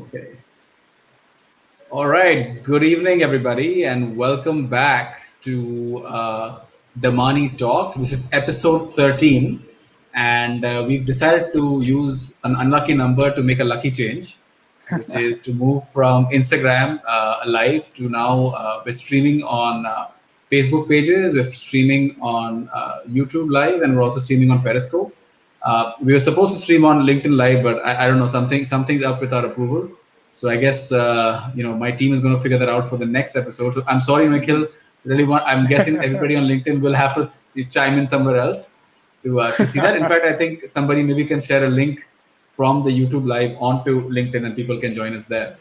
Okay. All right. Good evening, everybody, and welcome back to the Money Talks. This is episode 13, and we've decided to use an unlucky number to make a lucky change, which is to move from Instagram live to now we're streaming on Facebook pages, we're streaming on YouTube live, and we're also streaming on Periscope. We were supposed to stream on LinkedIn Live, but I don't know, something's up with our approval. So I guess my team is going to figure that out for the next episode. So I'm sorry, Mikhil. I'm guessing everybody on LinkedIn will have to chime in somewhere else to see that. In fact, I think somebody maybe can share a link from the YouTube Live onto LinkedIn, and people can join us there.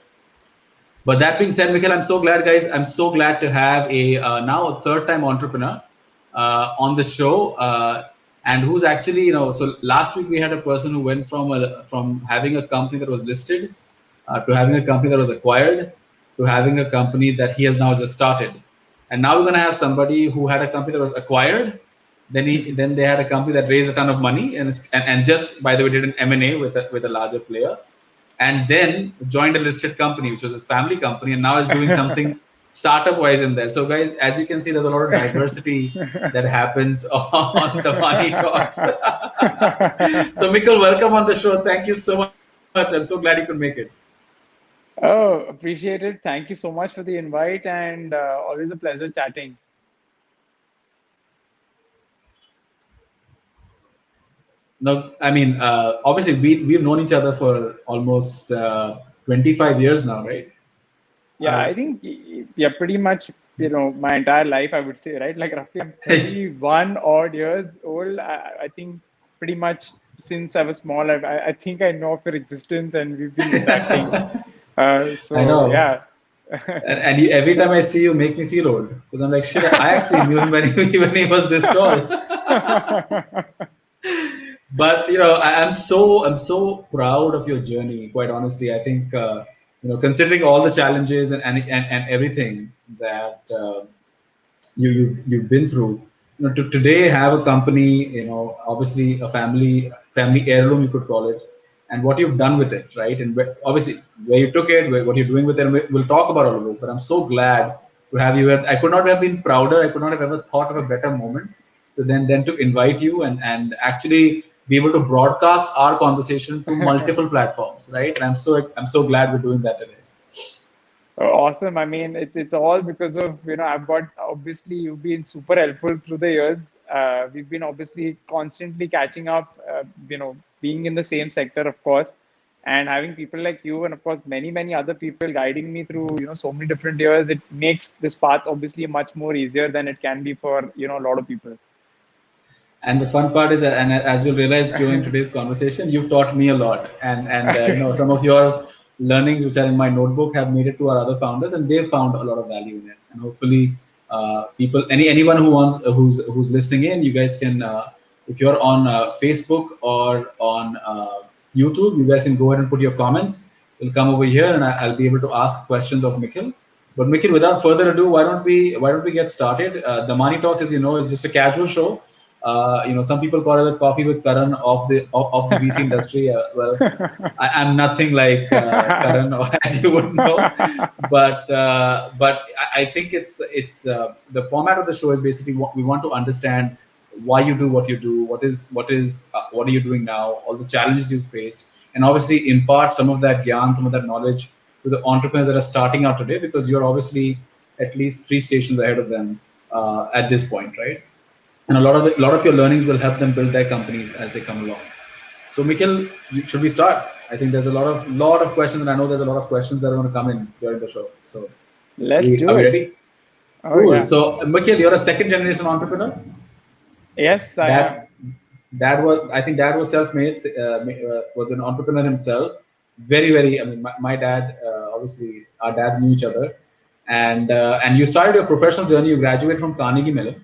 But that being said, Mikhil, I'm so glad, guys. I'm so glad to have now a third-time entrepreneur on the show, and who's actually, so last week we had a person who went from having a company that was listed to having a company that was acquired to having a company that he has now just started. And now we're going to have somebody who had a company that was acquired. Then they had a company that raised a ton of money and just, by the way, did an M&A with a larger player, and then joined a listed company, which was his family company, and now is doing something startup wise in there. So guys, as you can see, there's a lot of diversity that happens on the Money Talks. So Mikhil, welcome on the show. Thank you so much. I'm so glad you could make it. Oh, appreciate it. Thank you so much for the invite and always a pleasure chatting. No, I mean, obviously we've known each other for almost 25 years now, right? Yeah, Uh, I think yeah, pretty much, my entire life, I would say, right? Like roughly I'm 31 odd years old. I think pretty much since I was small, I think I know of your existence and we've been interacting. I So know. yeah. And every time I see you, make me feel old because I'm like, shit. I actually knew him when he was this tall. But I'm so proud of your journey. Quite honestly, I think considering all the challenges and everything that you've been through, to today have a company, obviously a family heirloom, you could call it, and what you've done with it, right? And obviously where you took it, what you're doing with it, and we'll talk about all of this. But I'm so glad to have you here. I could not have been prouder. I could not have ever thought of a better moment than to invite you and actually be able to broadcast our conversation to multiple platforms, right? And I'm so glad we're doing that today. Awesome. I mean, it's all because of, I've got, obviously you've been super helpful through the years. We've been obviously constantly catching up, being in the same sector, of course, and having people like you and of course many, many other people guiding me through, so many different years. It makes this path obviously much more easier than it can be for, a lot of people. And the fun part is, and as we'll realize during today's conversation, you've taught me a lot, and some of your learnings, which are in my notebook, have made it to our other founders, and they've found a lot of value in it. And hopefully, anyone who's listening in, you guys can, if you're on Facebook or on YouTube, you guys can go ahead and put your comments. We'll come over here, and I'll be able to ask questions of Mikhil. But Mikhil, without further ado, why don't we get started? The Money Talks, as you know, is just a casual show. Some people call it a coffee with Karan of the VC industry. I'm nothing like Karan, as you would know, but I think it's the format of the show is basically what we want to understand: why you do what you do, what are you doing now, all the challenges you faced, and obviously impart some of that gyan, some of that knowledge to the entrepreneurs that are starting out today, because you're obviously at least 3 stations ahead of them at this point, right? And a lot of your learnings will help them build their companies as they come along. So, Mikhil, should we start? I think there's a lot of questions, and I know there's a lot of questions that are going to come in during the show. So, are Let's we, do are we it. ready? Oh Cool. yeah. So, Mikhil, you're a second generation entrepreneur. Yes, I That's am. I think dad was self-made, was an entrepreneur himself. Very, very. I mean, my dad, obviously, our dads knew each other, and you started your professional journey. You graduated from Carnegie Mellon.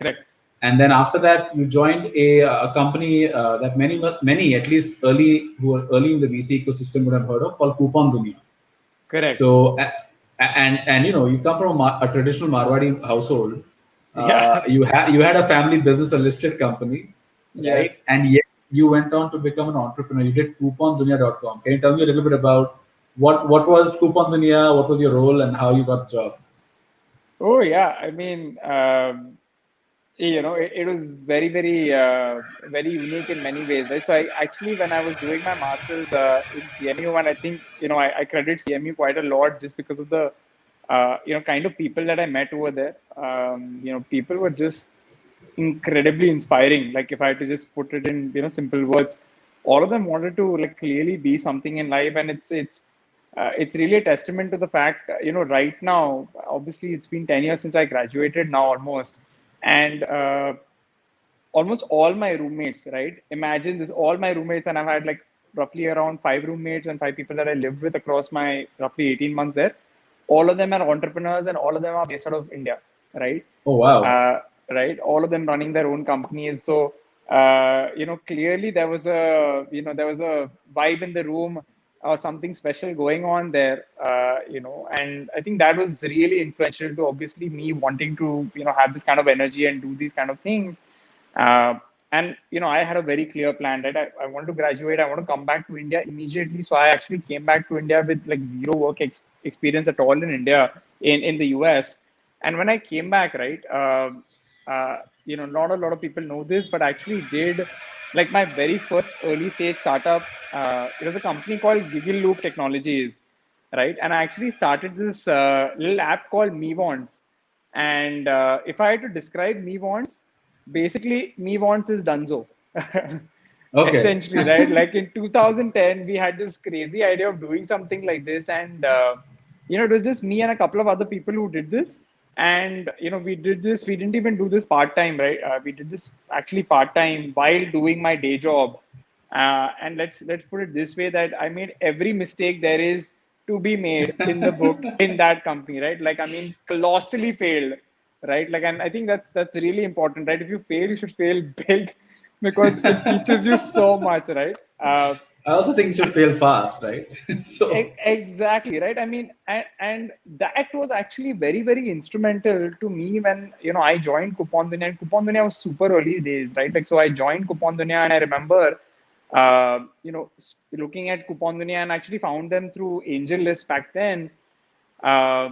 Correct. And then after that, you joined a company that many, at least who are early in the VC ecosystem would have heard of, called Coupon Dunia. Correct. So, and you come from a traditional Marwadi household. Yeah. You had a family business, a listed company, right? Yes. And yet you went on to become an entrepreneur. You did coupondunia.com. Can you tell me a little bit about what was Coupon Dunia? What was your role and how you got the job? Oh yeah, I mean, it was very, very, very unique in many ways, right? So I actually, when I was doing my master's in CMU, and I think, I credit CMU quite a lot just because of the, kind of people that I met over there. People were just incredibly inspiring. Like if I had to just put it in, simple words, all of them wanted to like clearly be something in life, and it's really a testament to the fact, right now, obviously it's been 10 years since I graduated now almost, and almost all my roommates, right? Imagine this, all my roommates, and I've had like roughly around five roommates and five people that I lived with across my roughly 18 months there. All of them are entrepreneurs and all of them are based out of India, right? Oh wow. Uh, right? All of them running their own companies. So, clearly there was a vibe in the room or something special going on there, and I think that was really influential to obviously me wanting to, have this kind of energy and do these kind of things. Uh, and I had a very clear plan, right? I want to graduate. I want to come back to India immediately. So I actually came back to India with like zero work experience at all in India, in the US. And when I came back, right, not a lot of people know this, but I actually did like my very first early stage startup. It was a company called Giggle Loop Technologies, right? And I actually started this little app called Me Wants. And if I had to describe Me Wants, basically Me Wants is Dunzo. Okay. Essentially, right? Like in 2010, we had this crazy idea of doing something like this, and it was just me and a couple of other people who did this. And we did this. We didn't even do this part time, right? We did this actually part time while doing my day job. And let's put it this way: that I made every mistake there is to be made in the book in that company, right? Like I mean, colossally failed, right? Like, and I think that's really important, right? If you fail, you should fail big because it teaches you so much, right? I also think you should fail fast, right? So Exactly, right? I mean, and that was actually very, very instrumental to me when, I joined Coupon Dunia. And Coupon Dunia was super early days, right? Like, so I joined Coupon Dunia and I remember, looking at Coupon Dunia and actually found them through Angel List back then. Uh,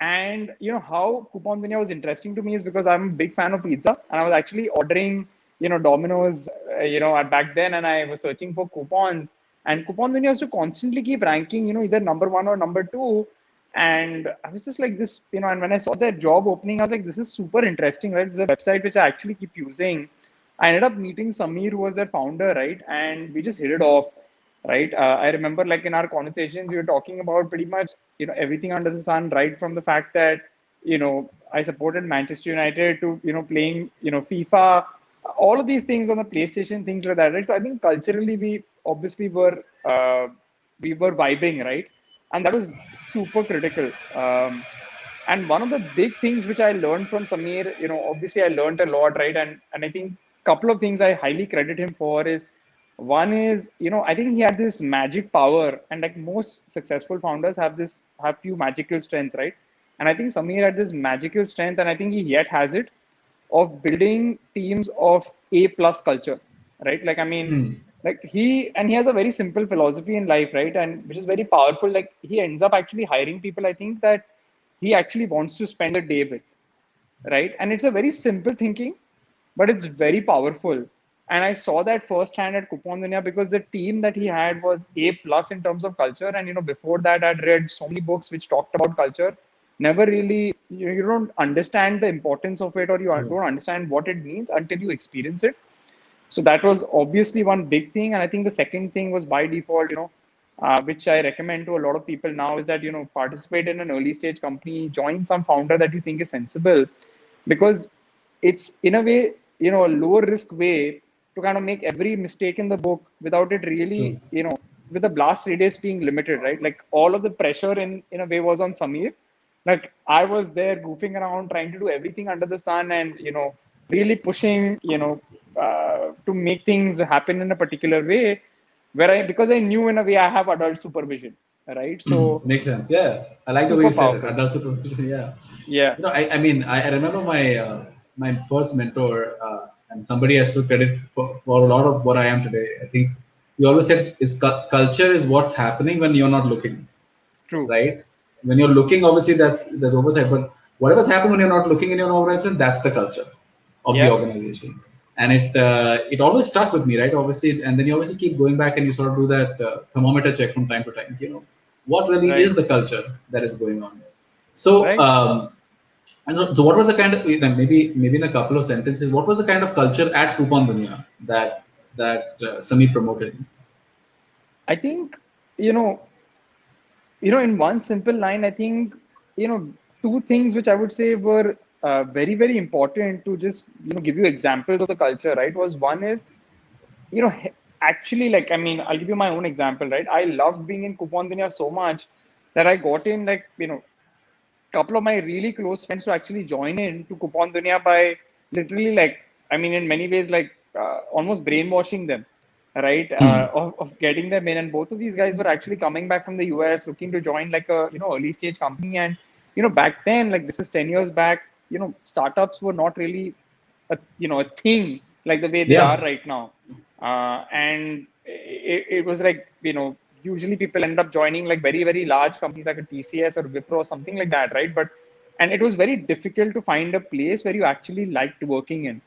and how Coupon Dunia was interesting to me is because I'm a big fan of pizza, and I was actually ordering, Domino's, back then, and I was searching for coupons, and Coupon Dunia used to constantly keep ranking, either number one or number two, and I was just like this, and when I saw that job opening, I was like, this is super interesting, right? It's a website which I actually keep using. I ended up meeting Samir, who was their founder, right, and we just hit it off, right? I remember like in our conversations, we were talking about pretty much, everything under the sun, right from the fact that, I supported Manchester United to, playing, FIFA, all of these things on the PlayStation, things like that, right? So I think culturally we obviously we were vibing, right? And that was super critical. And one of the big things which I learned from Samir, obviously I learned a lot, right? And I think a couple of things I highly credit him for is one is, I think he had this magic power, and like most successful founders have few magical strengths, right? And I think Samir had this magical strength, and I think he yet has it, of building teams of A plus culture, right? Like I mean, like he has a very simple philosophy in life, right? And which is very powerful. Like he ends up actually hiring people, I think, that he actually wants to spend the day with, right? And it's a very simple thinking, but it's very powerful. And I saw that firsthand at Coupon Dunia because the team that he had was A plus in terms of culture. And before that, I'd read so many books which talked about culture. Never really, you don't understand the importance of it, or you true. don't understand what it means until you experience it. So that was obviously one big thing. And I think the second thing was by default, which I recommend to a lot of people now, is that, participate in an early stage company, join some founder that you think is sensible, because it's in a way, a lower risk way to kind of make every mistake in the book without it really, True. with the blast radius being limited, right? Like all of the pressure in a way was on Samir. Like I was there goofing around, trying to do everything under the sun, and really pushing, to make things happen in a particular way, where because I knew in a way I have adult supervision, right? So Makes sense. Yeah, I like the way super you said it. powerful. Adult supervision. Yeah. Yeah. I mean, I remember my first mentor, and somebody has to credit for a lot of what I am today. I think you always said is culture is what's happening when you're not looking, True. right? When you're looking, obviously there's oversight, but whatever's happening when you're not looking in your organization, that's the culture of the Yep. organization, and it always stuck with me, right? Obviously, and then you obviously keep going back and you sort of do that thermometer check from time to time. What really Right. is the culture that is going on. So, Right. so what was the kind of maybe in a couple of sentences, what was the kind of culture at Coupon Dunia that Sami promoted? I think, you know, in one simple line, I think, two things which I would say were very, very important to just, give you examples of the culture, right? Was one is, you know, actually, like, I mean, I'll give you my own example, right? I loved being in Coupon Dunia so much that I got in, like, couple of my really close friends to actually join in to Coupon Dunia by literally, like, I mean, in many ways, like, almost brainwashing them, right? Of getting them in. And both of these guys were actually coming back from the US looking to join like a, early stage company. And, back then, like, this is 10 years back, startups were not really a thing like the way they are Yeah. right now. And it was like, usually people end up joining like very, very large companies like a TCS or Wipro or something like that, right? And it was very difficult to find a place where you actually liked working in.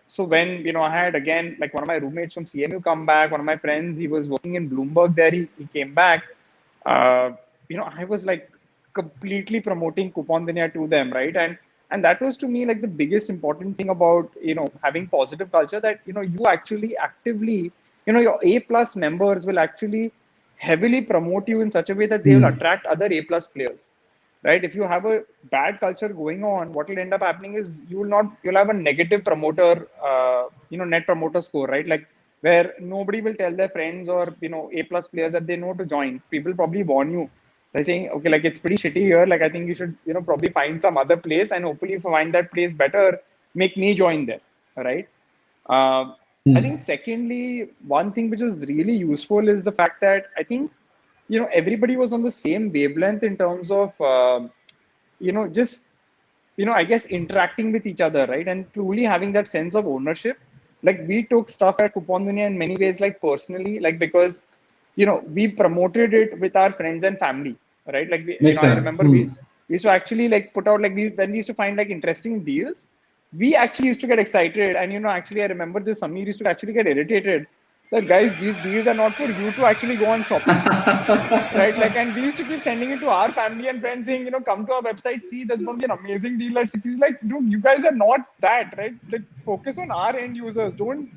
So when, I had again, like one of my roommates from CMU come back, one of my friends, he was working in Bloomberg there, he came back. Uh, I was like completely promoting Coupon Dunia to them, right? And that was to me like the biggest important thing about, having positive culture, that, you actually actively, your A plus members will actually heavily promote you in such a way that they will Hmm. attract other A plus players, right? If you have a bad culture going on, what will end up happening is you'll have a negative promoter, net promoter score, right? Like where nobody will tell their friends or, A plus players that they know to join. People probably warn you. They're saying, okay, like it's pretty shitty here. Like I think you should, probably find some other place, and hopefully if you find that place better, make me join there, right? Uh, I think secondly, one thing which was really useful is the fact that I think, everybody was on the same wavelength in terms of, just, I guess interacting with each other, right? And truly having that sense of ownership. Like we took stuff at Coupon Dunia in many ways, like personally, like because, we promoted it with our friends and family, right? Like we, Makes I sense. remember we used to actually like put out like when we used to find like interesting deals, we actually used to get excited. And, actually I remember this, Samir used to actually get irritated that guys, these deals are not for you to actually go on shopping, right? Like, and we used to keep sending it to our family and friends saying, come to our website, see, there's going to be an amazing deal at 6. He's like, dude, you guys are not that, right? Like, focus on our end users. Don't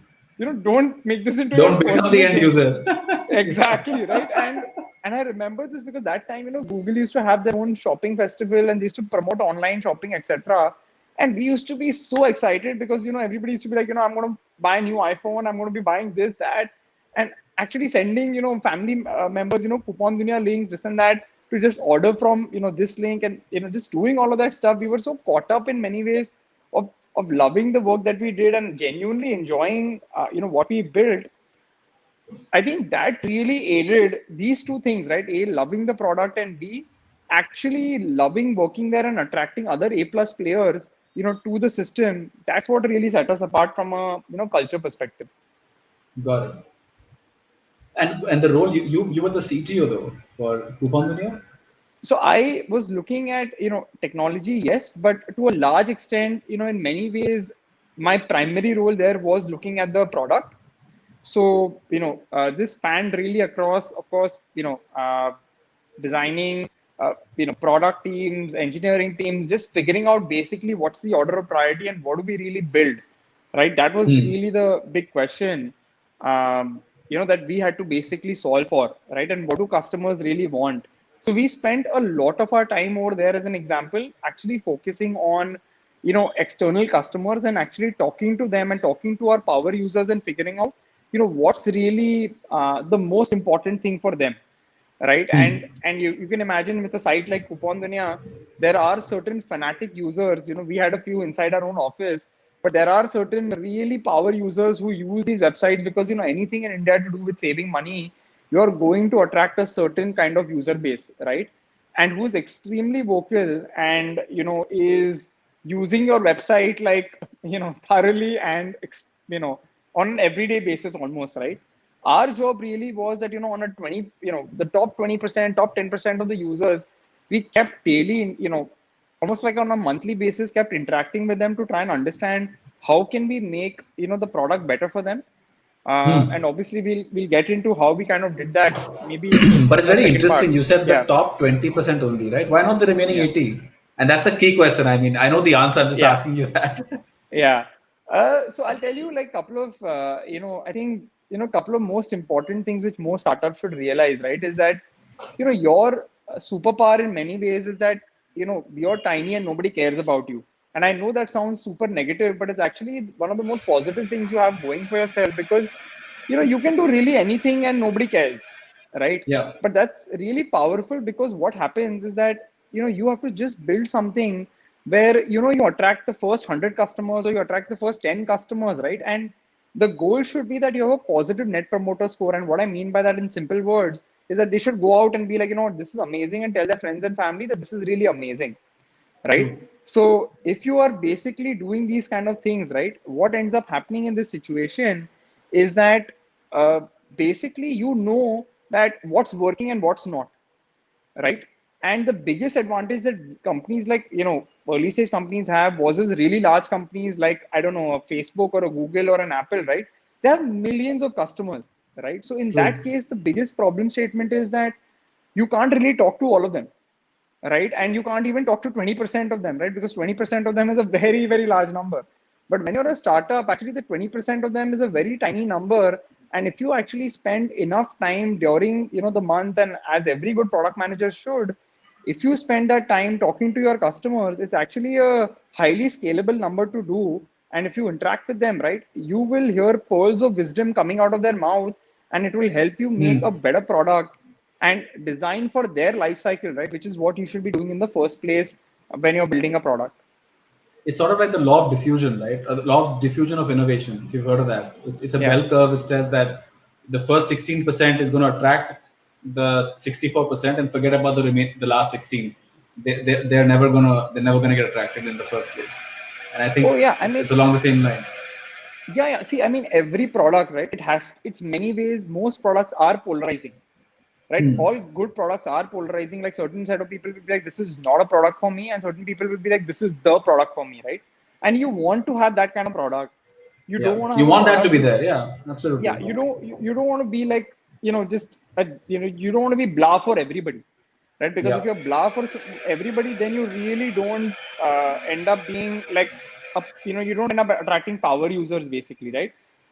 make this into your Don't become the personal end thing. user. Exactly, right? And I remember this because that time, Google used to have their own shopping festival and they used to promote online shopping, etc. And we used to be so excited because, everybody used to be like, I'm going to buy a new iPhone, I'm going to be buying this, that, and actually sending, family members, Coupon Dunia links, this and that, to just order from, this link, and, just doing all of that stuff. We were so caught up in many ways of loving the work that we did and genuinely enjoying, what we built. I think that really aided these two things, right? A, loving the product, and B, actually loving working there and attracting other A plus players, to the system. That's what really set us apart from a, culture perspective. Got it. And the role you were the CTO though for Coupon Dunia? So I was looking at, technology, yes, but to a large extent, in many ways, my primary role there was looking at the product. So, this spanned really across, of course, designing, product teams, engineering teams, just figuring out basically what's the order of priority and what do we really build, right? That was really the big question, that we had to basically solve for, right? And what do customers really want? So we spent a lot of our time over there, as an example, actually focusing on, external customers and actually talking to them and talking to our power users and figuring out, what's really the most important thing for them, right? And you can imagine with a site like Coupon Dunia, there are certain fanatic users. We had a few inside our own office, but there are certain really power users who use these websites because, anything in India to do with saving money, you're going to attract a certain kind of user base, right? And who's extremely vocal and, is using your website like, thoroughly and, on an everyday basis almost, right? Our job really was that, on a 20, the top 20%, top 10% of the users, we kept daily, almost like on a monthly basis, kept interacting with them to try and understand how can we make, the product better for them. And obviously we'll get into how we kind of did that maybe But in it's the very second interesting. part. You said the Yeah. top 20% only, right? Why not the remaining Yeah. 80? And that's a key question. I mean, I know the answer. I'm just Yeah. asking you that. Yeah. So I'll tell you like couple of I think couple of most important things which most startups should realize, right? Is that your superpower in many ways is that you're tiny and nobody cares about you. And I know that sounds super negative, but it's actually one of the most positive things you have going for yourself because you can do really anything and nobody cares, right? Yeah. But that's really powerful because what happens is that you have to just build something where you attract the first 100 customers or you attract the first 10 customers, right? And the goal should be that you have a positive net promoter score. And what I mean by that in simple words is that they should go out and be like, this is amazing, and tell their friends and family that this is really amazing, right? True. So if you are basically doing these kind of things, right, what ends up happening in this situation is that uh, basically that what's working and what's not, right? And the biggest advantage that companies like early stage companies have versus really large companies like, I don't know, a Facebook or a Google or an Apple, right? They have millions of customers, right? So in that True. case, the biggest problem statement is that you can't really talk to all of them, right? And you can't even talk to 20% of them, right? Because 20% of them is a very, very large number. But when you're a startup, actually the 20% of them is a very tiny number. And if you actually spend enough time during, the month, and as every good product manager should, if you spend that time talking to your customers, it's actually a highly scalable number to do. And if you interact with them, right, you will hear pearls of wisdom coming out of their mouth, and it will help you make a better product and design for their life cycle, right? Which is what you should be doing in the first place when you're building a product. It's sort of like the law of diffusion, right? The law of diffusion of innovation, if you've heard of that. It's a Yeah. bell curve which says that the first 16% is going to attract the 64% and forget about the last 16. They're never gonna get attracted in the first place. And I Oh think yeah. I it's mean, along the same lines. yeah, yeah. See, I mean, every product, right? It's many ways. Most products are polarizing, right? All good products are polarizing. Like certain set of people will be like, this is not a product for me, and certain people will be like, this is the product for me, right? And you want to have that kind of product. You don't Yeah. want to You have a want that to product be which, there. Yeah, yeah, absolutely. you don't want to be like, just you don't want to be blah for everybody, right? Because if Yeah. you're blah for everybody, then you really don't end up being like you don't end up attracting power users basically, right?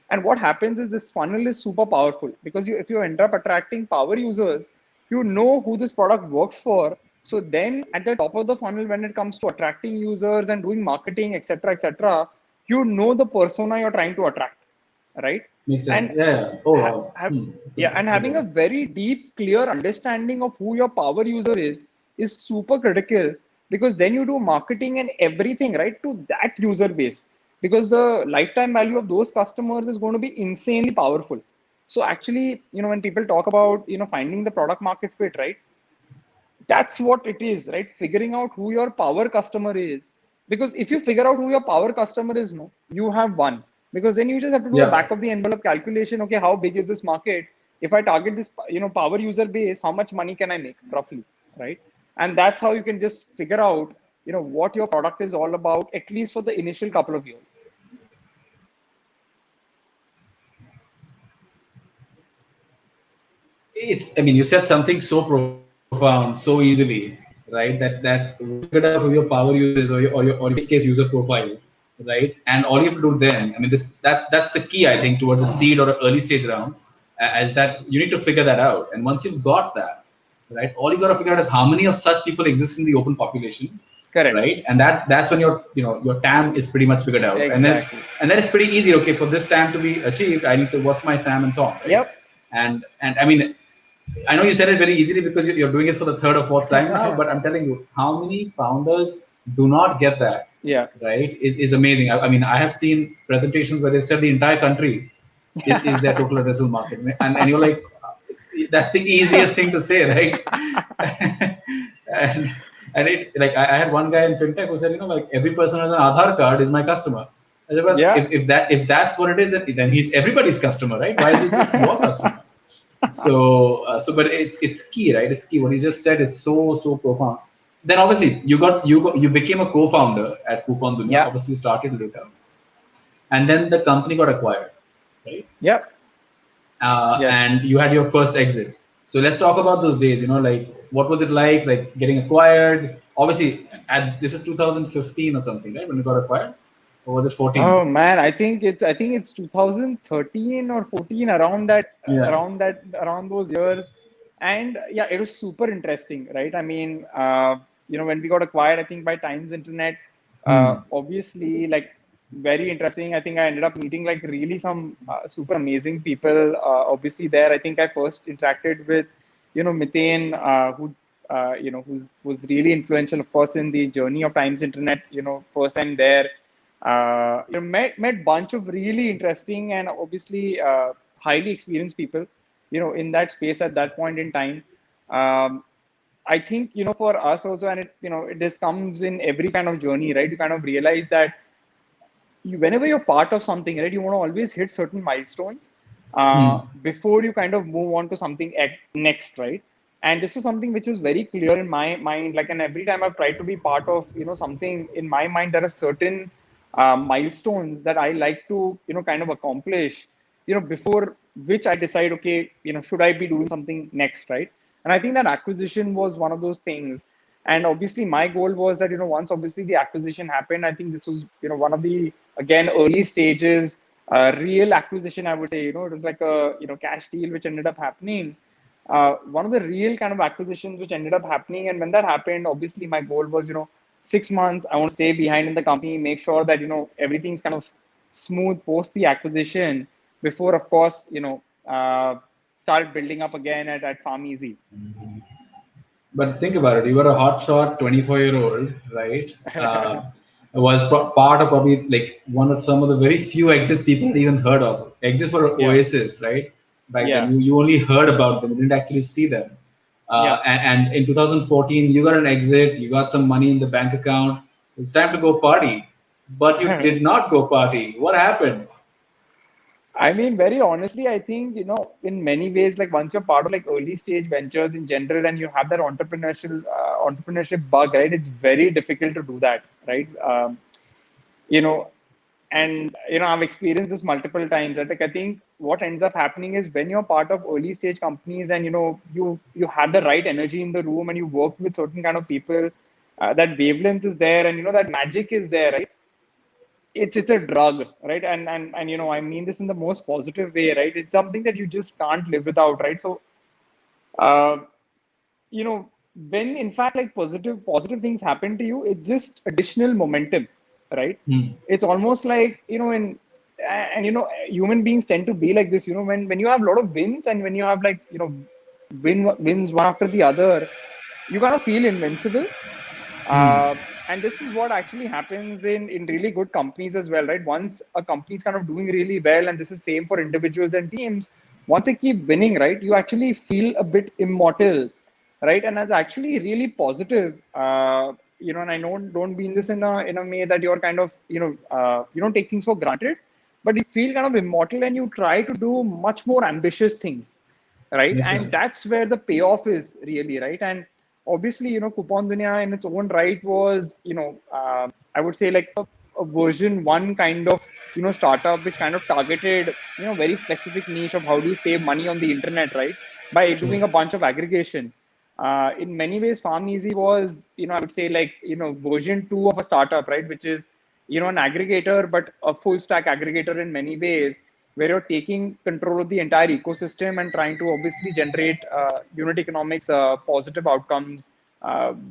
And what happens is this funnel is super powerful because if you end up attracting power users, you know who this product works for. So then at the top of the funnel, when it comes to attracting users and doing marketing, etc., you know the persona you're trying to attract, right? Makes sense. And Yeah. Yeah. Oh ha- wow. have yeah, and That's a good having a one. very deep, clear understanding of who your power user is super critical because then you do marketing and everything right to that user base because the lifetime value of those customers is going to be insanely powerful. So actually, when people talk about finding the product market fit, right? That's what it is, right? Figuring out who your power customer is. Because if you figure out who your power customer is, no, you have won. Because then you just have to do a Yeah. back of the envelope calculation. Okay, how big is this market? If I target this, power user base, how much money can I make roughly, right? And that's how you can just figure out, what your product is all about, at least for the initial couple of years. I mean, you said something so profound so easily, right? That figured out who your power user is, or your base case user profile, right? And all you have to do then, I mean, that's the key, I think, towards a seed or an early stage round, as that you need to figure that out. And once you've got that, right, all you got to figure out is how many of such people exist in the open population, Correct. right? And that's when your TAM is pretty much figured out, Exactly. and then it's pretty easy. Okay, for this TAM to be achieved, I need to what's my SAM and so on, right? Yep. And I mean, I know you said it very easily because you're doing it for the third or fourth time now, but I'm telling you, how many founders do not get that, Yeah. right? Is amazing. I mean, I have seen presentations where they've said the entire country is their total addressable market. And you're like, that's the easiest thing to say, right? and and it like I had one guy in fintech who said, like every person who has an Aadhaar card is my customer. I said, well, Yeah. if that's what it is, then he's everybody's customer, right? Why is it just your customer? So but it's key, right? It's key. What you just said is so profound. Then obviously you became a co-founder at Coupon Dunya. Yeah. Obviously, you started later, and then the company got acquired, right? Yeah. Yes. And you had your first exit. So let's talk about those days. Like what was it like getting acquired? Obviously, this is 2015 or something, right? When you got acquired, or was it 14? Oh man, I think it's 2013 or 14, around that Yeah. around those years. And yeah, it was super interesting, right? I mean, when we got acquired, I think by Times Internet, Hmm. obviously, like, very interesting. I think I ended up meeting like really some super amazing people. Obviously, there I think I first interacted with Mithane, who who's was really influential, of course, in the journey of Times Internet. First time there, met bunch of really interesting and obviously highly experienced people, in that space at that point in time. Um, I think, for us also, and it just comes in every kind of journey, right? You kind of realize that whenever you're part of something, right, you want to always hit certain milestones Hmm. before you kind of move on to something next, right? And this is something which is very clear in my mind. Like, and every time I've tried to be part of, something in my mind, there are certain milestones that I like to, kind of accomplish, before which I decide, okay, should I be doing something next, right? And I think that acquisition was one of those things. And obviously, my goal was that, once obviously the acquisition happened, I think this was, one of the, again, early stages, real acquisition, I would say. It was like a, cash deal which ended up happening. One of the real kind of acquisitions which ended up happening. And when that happened, obviously, my goal was, 6 months, I want to stay behind in the company, make sure that, everything's kind of smooth post the acquisition before, of course, start building up again at Farm Easy. But think about it. You were a hotshot 24-year-old, right? Was part of probably like one of some of the very few exits people had even heard of. Exits were Yeah. Oasis, right? Back then, Yeah. you only heard about them. You didn't actually see them. Yeah. And in 2014, you got an exit. You got some money in the bank account. It's time to go party, but you did not go party. What happened? I mean, very honestly, I think, in many ways, like, once you're part of like early stage ventures in general and you have that entrepreneurship bug, right? It's very difficult to do that, right? You know, and I've experienced this multiple times. Right? Like, I think what ends up happening is when you're part of early stage companies and you have the right energy in the room and you work with certain kind of people, that wavelength is there and that magic is there, right? It's a drug, right? And I mean this in the most positive way, right? It's something that you just can't live without, right? So uh, you know when in fact like positive things happen to you, it's just additional momentum, right? Hmm. It's almost like, human beings tend to be like this. When you have a lot of wins and when you have like, wins one after the other, you kind of feel invincible. Hmm. uh, and this is what actually happens in really good companies as well, right? Once a company is kind of doing really well, and this is same for individuals and teams, once they keep winning, right, you actually feel a bit immortal, right? And that's actually really positive. And I know, don't mean this in a way that you're kind of, you don't take things for granted, but you feel kind of immortal and you try to do much more ambitious things, right? Makes And sense. that's where the payoff is really, right? And obviously, Coupon Dunya in its own right was, I would say like a version one kind of, startup which kind of targeted, very specific niche of how do you save money on the internet, right? By True. doing a bunch of aggregation. In many ways, Farm Easy was, I would say like, version two of a startup, right? Which is, an aggregator, but a full stack aggregator in many ways, where you're taking control of the entire ecosystem and trying to obviously generate unit economics, positive outcomes,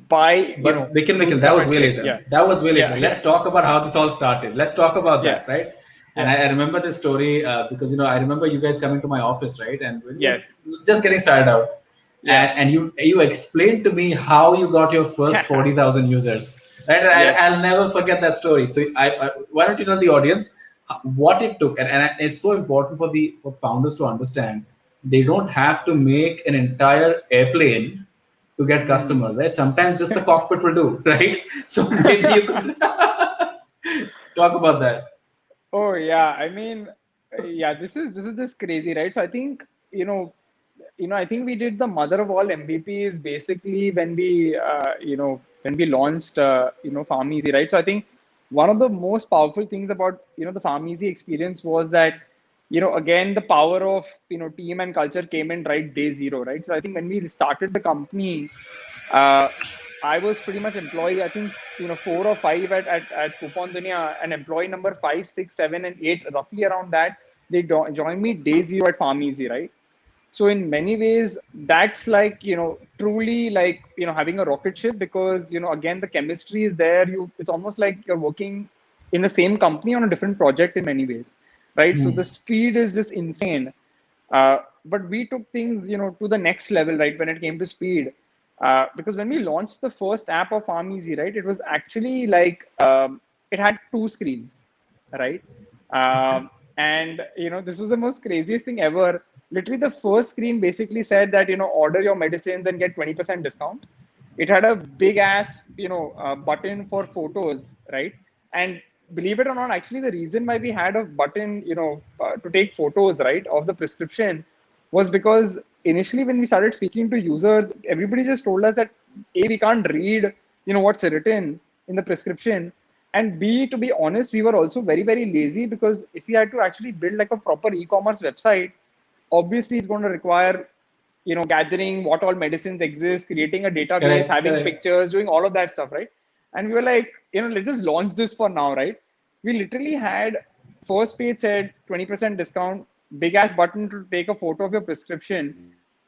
by, But Mikhil, doing that some was way actually, later. yeah, That was way later. yeah, yeah, Let's talk about how this all started. Let's talk about yeah, that, right? And yeah, I remember this story because I remember you guys coming to my office, right? And when we were yes, just getting started out, yeah, and you explained to me how you got your first 40,000 users, right? And yes. I'll never forget that story. So why don't you tell the audience what it took? And it's so important for founders to understand. They don't have to make an entire airplane to get Hmm. customers, right? Sometimes just the cockpit will do, right? So maybe you could talk about that. Oh yeah, I mean, yeah, this is just crazy, right? So I think I think we did the mother of all MVPs basically when we launched Farm Easy, right? So I think one of the most powerful things about the Farm Easy experience was that again the power of team and culture came in right day zero, right? So I think when we started the company, uh, I was pretty much employee, I think, four or five at Coupon Dunia, and employee number five, six, seven, and eight, roughly around that, they joined me day zero at Farm Easy, right? So in many ways, that's like, truly like, having a rocket ship because, again, the chemistry is there. It's almost like you're working in the same company on a different project in many ways, right? So the speed is just insane. But we took things, to the next level, right? When it came to speed, because when we launched the first app of Farm Easy, right, it was actually like it had two screens, right? And this is the most craziest thing ever. Literally, the first screen basically said that order your medicines and get 20% discount. It had a big ass button for photos, right? And believe it or not, actually the reason why we had a button to take photos, right, of the prescription was because initially when we started speaking to users, everybody just told us that a, we can't read what's written in the prescription, and b, to be honest, we were also very very lazy because if we had to actually build like a proper e-commerce website, obviously it's going to require gathering what all medicines exist, creating a database, Correct, having correct. pictures, doing all of that stuff, right? And we were like, let's just launch this for now, right? We literally had first page said 20% discount, big ass button to take a photo of your prescription.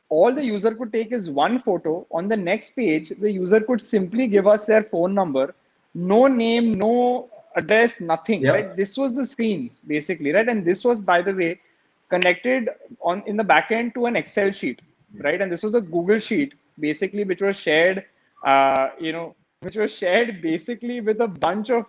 All the user could take is one photo. On the next page, the user could simply give us their phone number, no name, no address, nothing, right? Yep. This was the screens basically, right? And this was, by the way, connected on in the backend to an Excel sheet, right? And this was a Google sheet basically, which was shared, which was shared basically with a bunch of,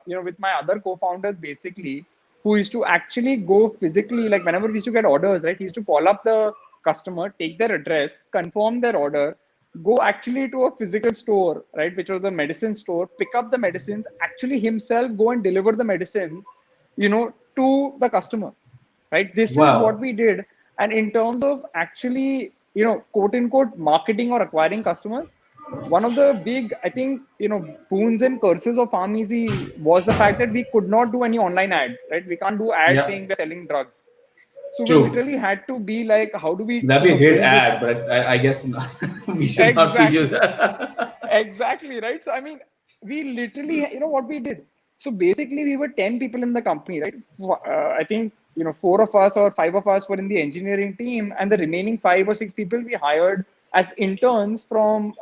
with my other co-founders basically, who used to actually go physically, like whenever we used to get orders, right? He used to call up the customer, take their address, confirm their order, go actually to a physical store, right, which was a medicine store, pick up the medicines, actually himself go and deliver the medicines, to the customer, right? This is what Wow. we did. And in terms of actually, quote unquote, marketing or acquiring customers, one of the big, I think, boons and curses of Farm Easy was the fact that we could not do any online ads, right? We can't do ads saying Yep. we're selling drugs. So we True. literally had to be like, how do we, That'd be a great build this? ad, but I guess we should not be used. Exactly. Exactly, right? So, I mean, we literally, what we did. So basically, we were 10 people in the company, right? I think, four of us or five of us were in the engineering team, and the remaining five or six people we hired as interns from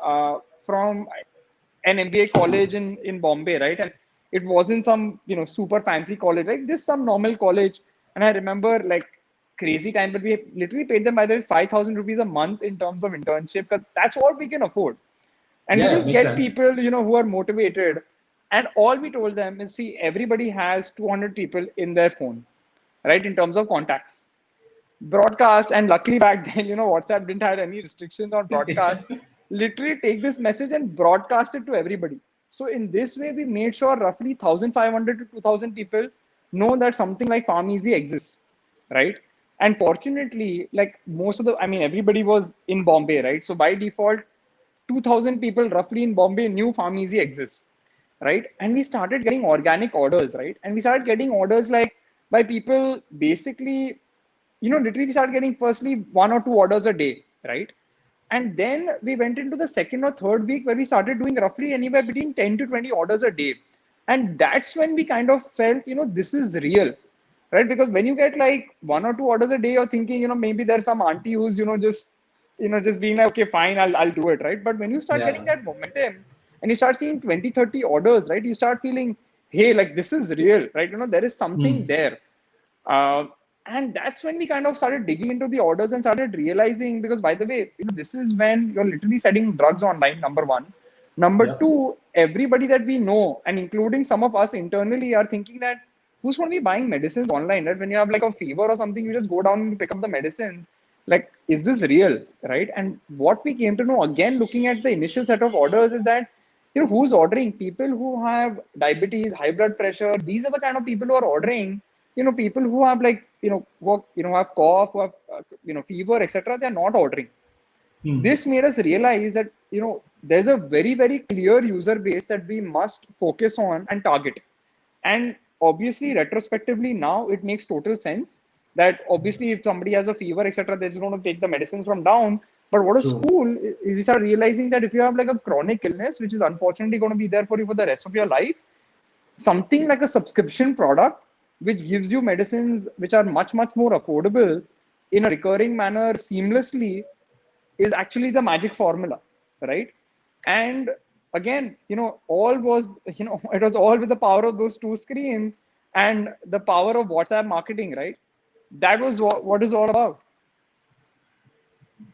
an MBA college in Bombay, right? And it wasn't some super fancy college, right? Just some normal college. And I remember like crazy time, but we literally paid them by the way 5,000 rupees a month in terms of internship because that's what we can afford. And we Yeah, just makes get sense. people who are motivated. And all we told them is, see, everybody has 200 people in their phone, right? In terms of contacts, broadcast. And luckily back then WhatsApp didn't have any restrictions on broadcast. Literally take this message and broadcast it to everybody. So in this way we made sure roughly 1500 to 2000 people know that something like Farm Easy exists, right? And fortunately, like most of the, I mean, everybody was in Bombay, right? So by default 2000 people roughly in Bombay knew Farm Easy exists, right? And we started getting organic orders, right? And we started getting orders like by people basically, literally we started getting firstly one or two orders a day, right? And then we went into the second or third week where we started doing roughly anywhere between 10 to 20 orders a day. And that's when we kind of felt, this is real, right? Because when you get like one or two orders a day, you're thinking, maybe there's some auntie who's, just being like, okay, fine, I'll do it, right? But when you start Yeah. getting that momentum and you start seeing 20, 30 orders, right? You start feeling, hey, like this is real, right? There is something there. Uh, and that's when we kind of started digging into the orders and started realizing, because by the way, this is when you're literally selling drugs online, number one. Number Yep. two, everybody that we know, and including some of us internally, are thinking that who's going to be buying medicines online, right? When you have like a fever or something, you just go down and pick up the medicines. Like, is this real, right? And what we came to know, again, looking at the initial set of orders, is that who's ordering? People who have diabetes, high blood pressure. These are the kind of people who are ordering, people who have like, who have cough, who have, fever, etc., they're not ordering. Hmm. This made us realize that, there's a very, very clear user base that we must focus on and target. And obviously, retrospectively, now it makes total sense that obviously, if somebody has a fever, etc., they're just going to take the medicines from down. But what is True. cool is you start realizing that if you have like a chronic illness, which is unfortunately going to be there for you for the rest of your life, something like a subscription product, which gives you medicines which are much, much more affordable in a recurring manner seamlessly, is actually the magic formula, right? And again, all was, it was all with the power of those two screens and the power of WhatsApp marketing, right? That was what is all about.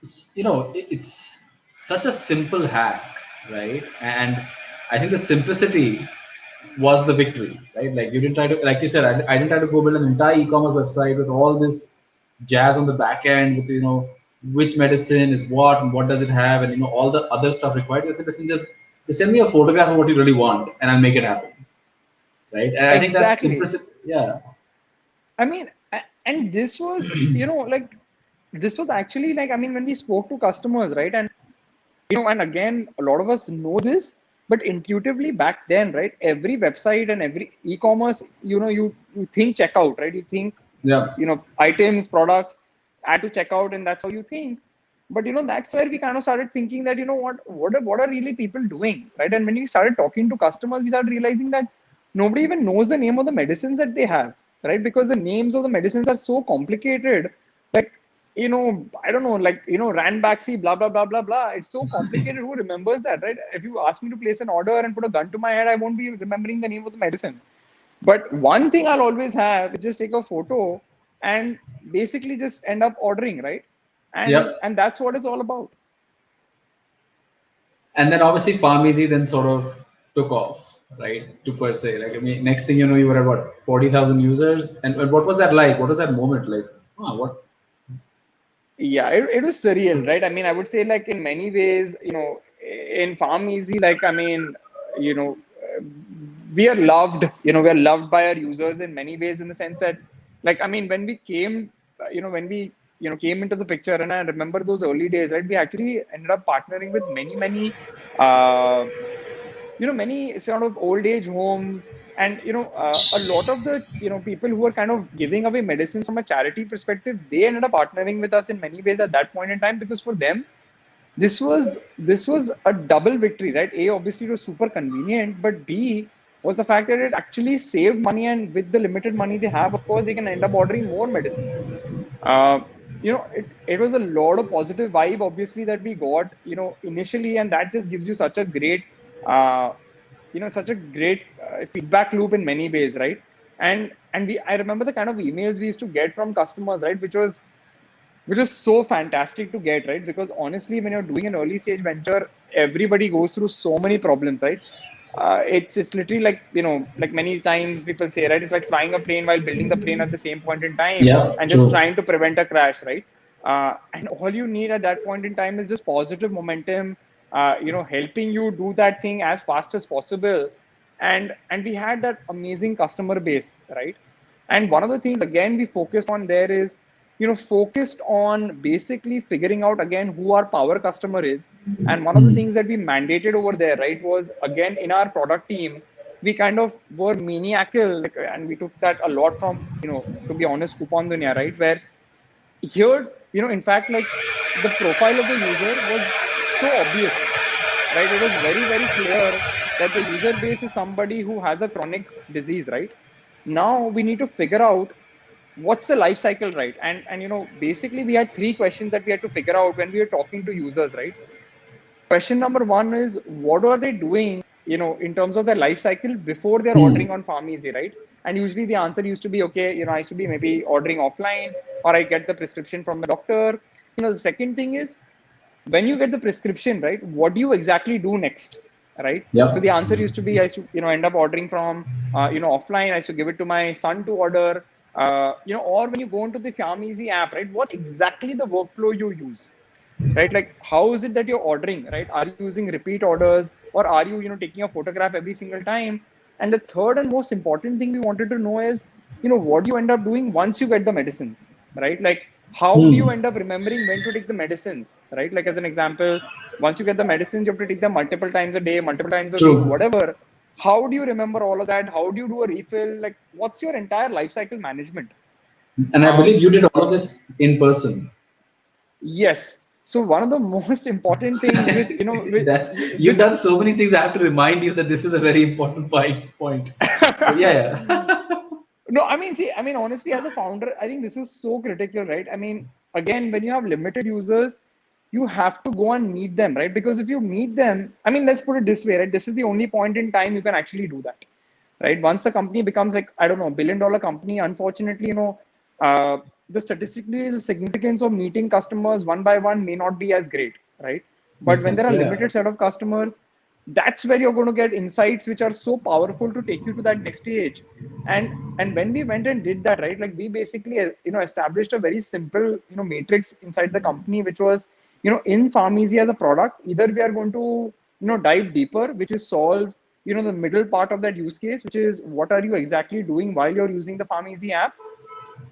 It's such a simple hack, right? And I think the simplicity was the victory, right? Like you didn't try to, like you said, I didn't try to go build an entire e-commerce website with all this jazz on the back end with, which medicine is what and what does it have and, all the other stuff required. I said, listen, just send me a photograph of what you really want and I'll make it happen, right? And I think that's Exactly. simplicity. Yeah. I mean, and this was, like, this was actually like, I mean, when we spoke to customers, right? And, and again, a lot of us know this, but intuitively back then, right? Every website and every e-commerce, you think checkout, right? You think, Yeah. items, products, add to checkout, and that's how you think. But, that's where we kind of started thinking that, what are really people doing, right? And when we started talking to customers, we started realizing that nobody even knows the name of the medicines that they have, right? Because the names of the medicines are so complicated. Like, I don't know, like, Ranbaxy, blah, blah, blah, blah, blah. It's so complicated. Who remembers that, right? If you ask me to place an order and put a gun to my head, I won't be remembering the name of the medicine. But one thing I'll always have is just take a photo and basically just end up ordering, right? And Yep. and that's what it's all about. And then obviously Farmeasy then sort of took off, right? To per se. Like, I mean, next thing you know, you were at what, 40,000 users? And what was that like? What was that moment like? What? Yeah, it was surreal, right? I mean, I would say like in many ways, in Farm Easy, like, I mean, you know, uh, we are loved, we are loved by our users in many ways in the sense that, like, I mean, when we came, when we, came into the picture, and I remember those early days, right? We actually ended up partnering with many, many, uh, many sort of old age homes, and a lot of the people who are kind of giving away medicines from a charity perspective, they ended up partnering with us in many ways at that point in time, because for them this was a double victory, right? A, obviously it was super convenient, but B was the fact that it actually saved money, and with the limited money they have, of course, they can end up ordering more medicines. uh, it was a lot of positive vibe, obviously, that we got, initially, and that just gives you such a great, uh, feedback loop in many ways, right? And I remember the kind of emails we used to get from customers, right, which is so fantastic to get, right? Because honestly, when you're doing an early stage venture, everybody goes through so many problems, right? It's literally like, like many times people say, right? It's like flying a plane while building the plane at the same point in time, Yeah, and just true. trying to prevent a crash, right? And all you need at that point in time is just positive momentum, helping you do that thing as fast as possible. And we had that amazing customer base, right? And one of the things again we focused on there is, focused on basically figuring out again who our power customer is. And one of the Hmm. things that we mandated over there, right, was again in our product team, we kind of were maniacal, like, and we took that a lot from, to be honest, Coupon Dunya, right? Where here, in fact, like the profile of the user was so obvious, right? It was very, very clear that the user base is somebody who has a chronic disease, right? Now we need to figure out what's the life cycle, right? And basically we had three questions that we had to figure out when we were talking to users, right? Question number one is, what are they doing, in terms of their life cycle before they're Hmm. ordering on Farmeasy, right? And usually the answer used to be, okay, I used to be maybe ordering offline, or I get the prescription from the doctor. The second thing is, when you get the prescription, right, what do you exactly do next, right? So Yep. the answer used to be, I used to, end up ordering from, offline. I used to give it to my son to order, or when you go into the Farmeasy app, right, what's exactly the workflow you use, right? Like, how is it that you're ordering, right? Are you using repeat orders, or are you, taking a photograph every single time? And the third and most important thing we wanted to know is, what do you end up doing once you get the medicines, right? Like, how do you Hmm. end up remembering when to take the medicines, right? Like, as an example, once you get the medicines, you have to take them multiple times a day, multiple times a week, True. whatever. How do you remember all of that? How do you do a refill? Like, what's your entire life cycle management? And I Um, believe you did all of this in person. yes. So one of the most important things, which That's you've which done so many things. I have to remind you that this is a very important point. So yeah, yeah. No, I mean, see, I mean, honestly, as a founder, I think this is so critical, right? I mean, again, when you have limited users, you have to go and meet them, right? Because if you meet them, I mean, let's put it this way, right? This is the only point in time you can actually do that, right? Once the company becomes like, I don't know, $1 billion company, unfortunately, uh, the statistical significance of meeting customers one by one may not be as great, right? But Makes when there sense. are Yeah. limited set of customers, that's where you're going to get insights which are so powerful to take you to that next stage. And when we went and did that, right, like we basically established a very simple matrix inside the company, which was in pharmacy as a product, either we are going to dive deeper, which is solve the middle part of that use case, which is what are you exactly doing while you're using the pharmacy app,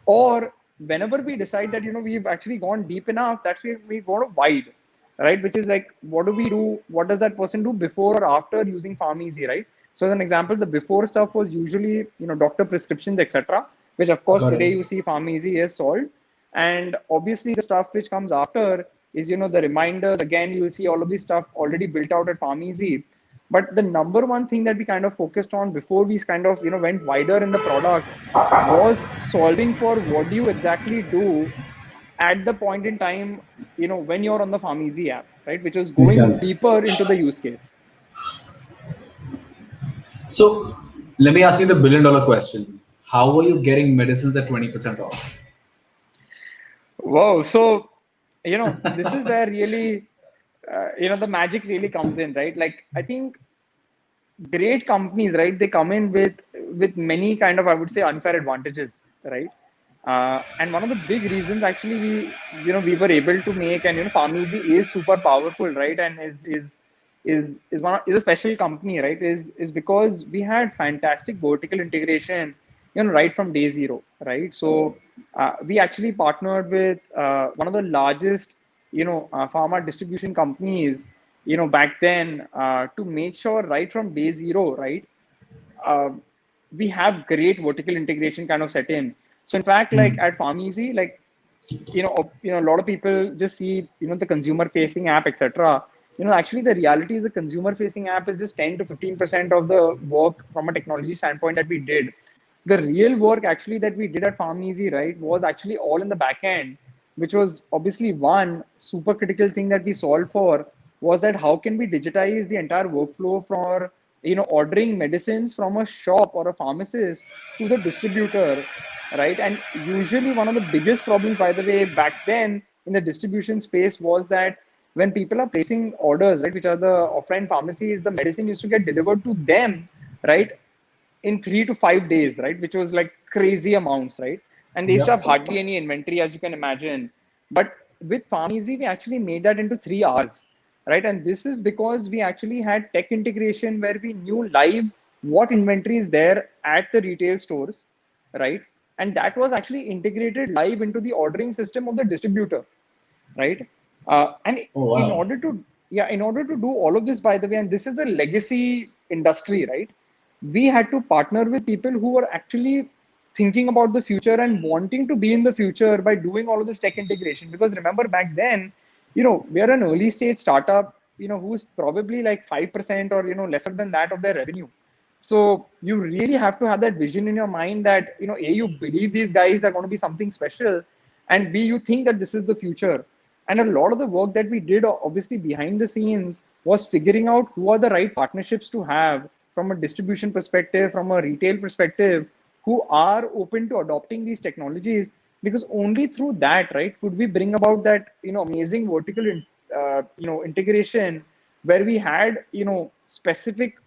or whenever we decide that we've actually gone deep enough, that's where we go to wide, right? Which is like, what do we do, what does that person do before or after using pharmacy, right? So as an example, the before stuff was usually doctor prescriptions, etc., which of course Got it. today you see pharmacy is solved. And obviously the stuff which comes after is the reminders. Again, you'll see all of this stuff already built out at pharmacy. But the number one thing that we kind of focused on before we kind of went wider in the product was solving for what do you exactly do at the point in time when you're on the pharmacy app, right? Which is Makes going sense. deeper into the use case. So let me ask you the $1 billion question. How were you getting medicines at 20% off? Wow. So this is where really the magic really comes in, right? Like, I think great companies, right, they come in with many kind of, I would say, unfair advantages, right? And one of the big reasons actually we were able to make, and pharmacy is super powerful, right? And is a special company, right? Is because we had fantastic vertical integration right from day zero, right? So we actually partnered with one of the largest pharma distribution companies back then, to make sure right from day zero, right, uh, we have great vertical integration kind of set in. So in fact, like Hmm. at pharmacy, like a lot of people just see the consumer facing app, etc. Actually the reality is the consumer facing app is just 10 to 15% of the work from a technology standpoint that we did. The real work actually that we did at pharmacy, right, was actually all in the back end, which was obviously one super critical thing that we solved for, was that how can we digitize the entire workflow for ordering medicines from a shop or a pharmacist to the distributor, right? And usually one of the biggest problems, by the way, back then in the distribution space was that when people are placing orders, right, which are the offline pharmacies, the medicine used to get delivered to them, right, in 3 to 5 days, right, which was like crazy amounts, right? And they used to have Yep. hardly any inventory, as you can imagine. But with pharmacy, we actually made that into 3 hours, right? And this is because we actually had tech integration where we knew live what inventory is there at the retail stores, right? And that was actually integrated live into the ordering system of the distributor, right? And Oh in wow. order to in order to do all of this, by the way, and this is a legacy industry, right? We had to partner with people who were actually thinking about the future and wanting to be in the future by doing all of this tech integration. Because remember back then, we are an early stage startup, who's probably like 5% or lesser than that of their revenue. So you really have to have that vision in your mind that a, you believe these guys are going to be something special, and b, you think that this is the future. And a lot of the work that we did, obviously behind the scenes, was figuring out who are the right partnerships to have from a distribution perspective, from a retail perspective, who are open to adopting these technologies. Because only through that, right, could we bring about that amazing vertical integration, where we had specific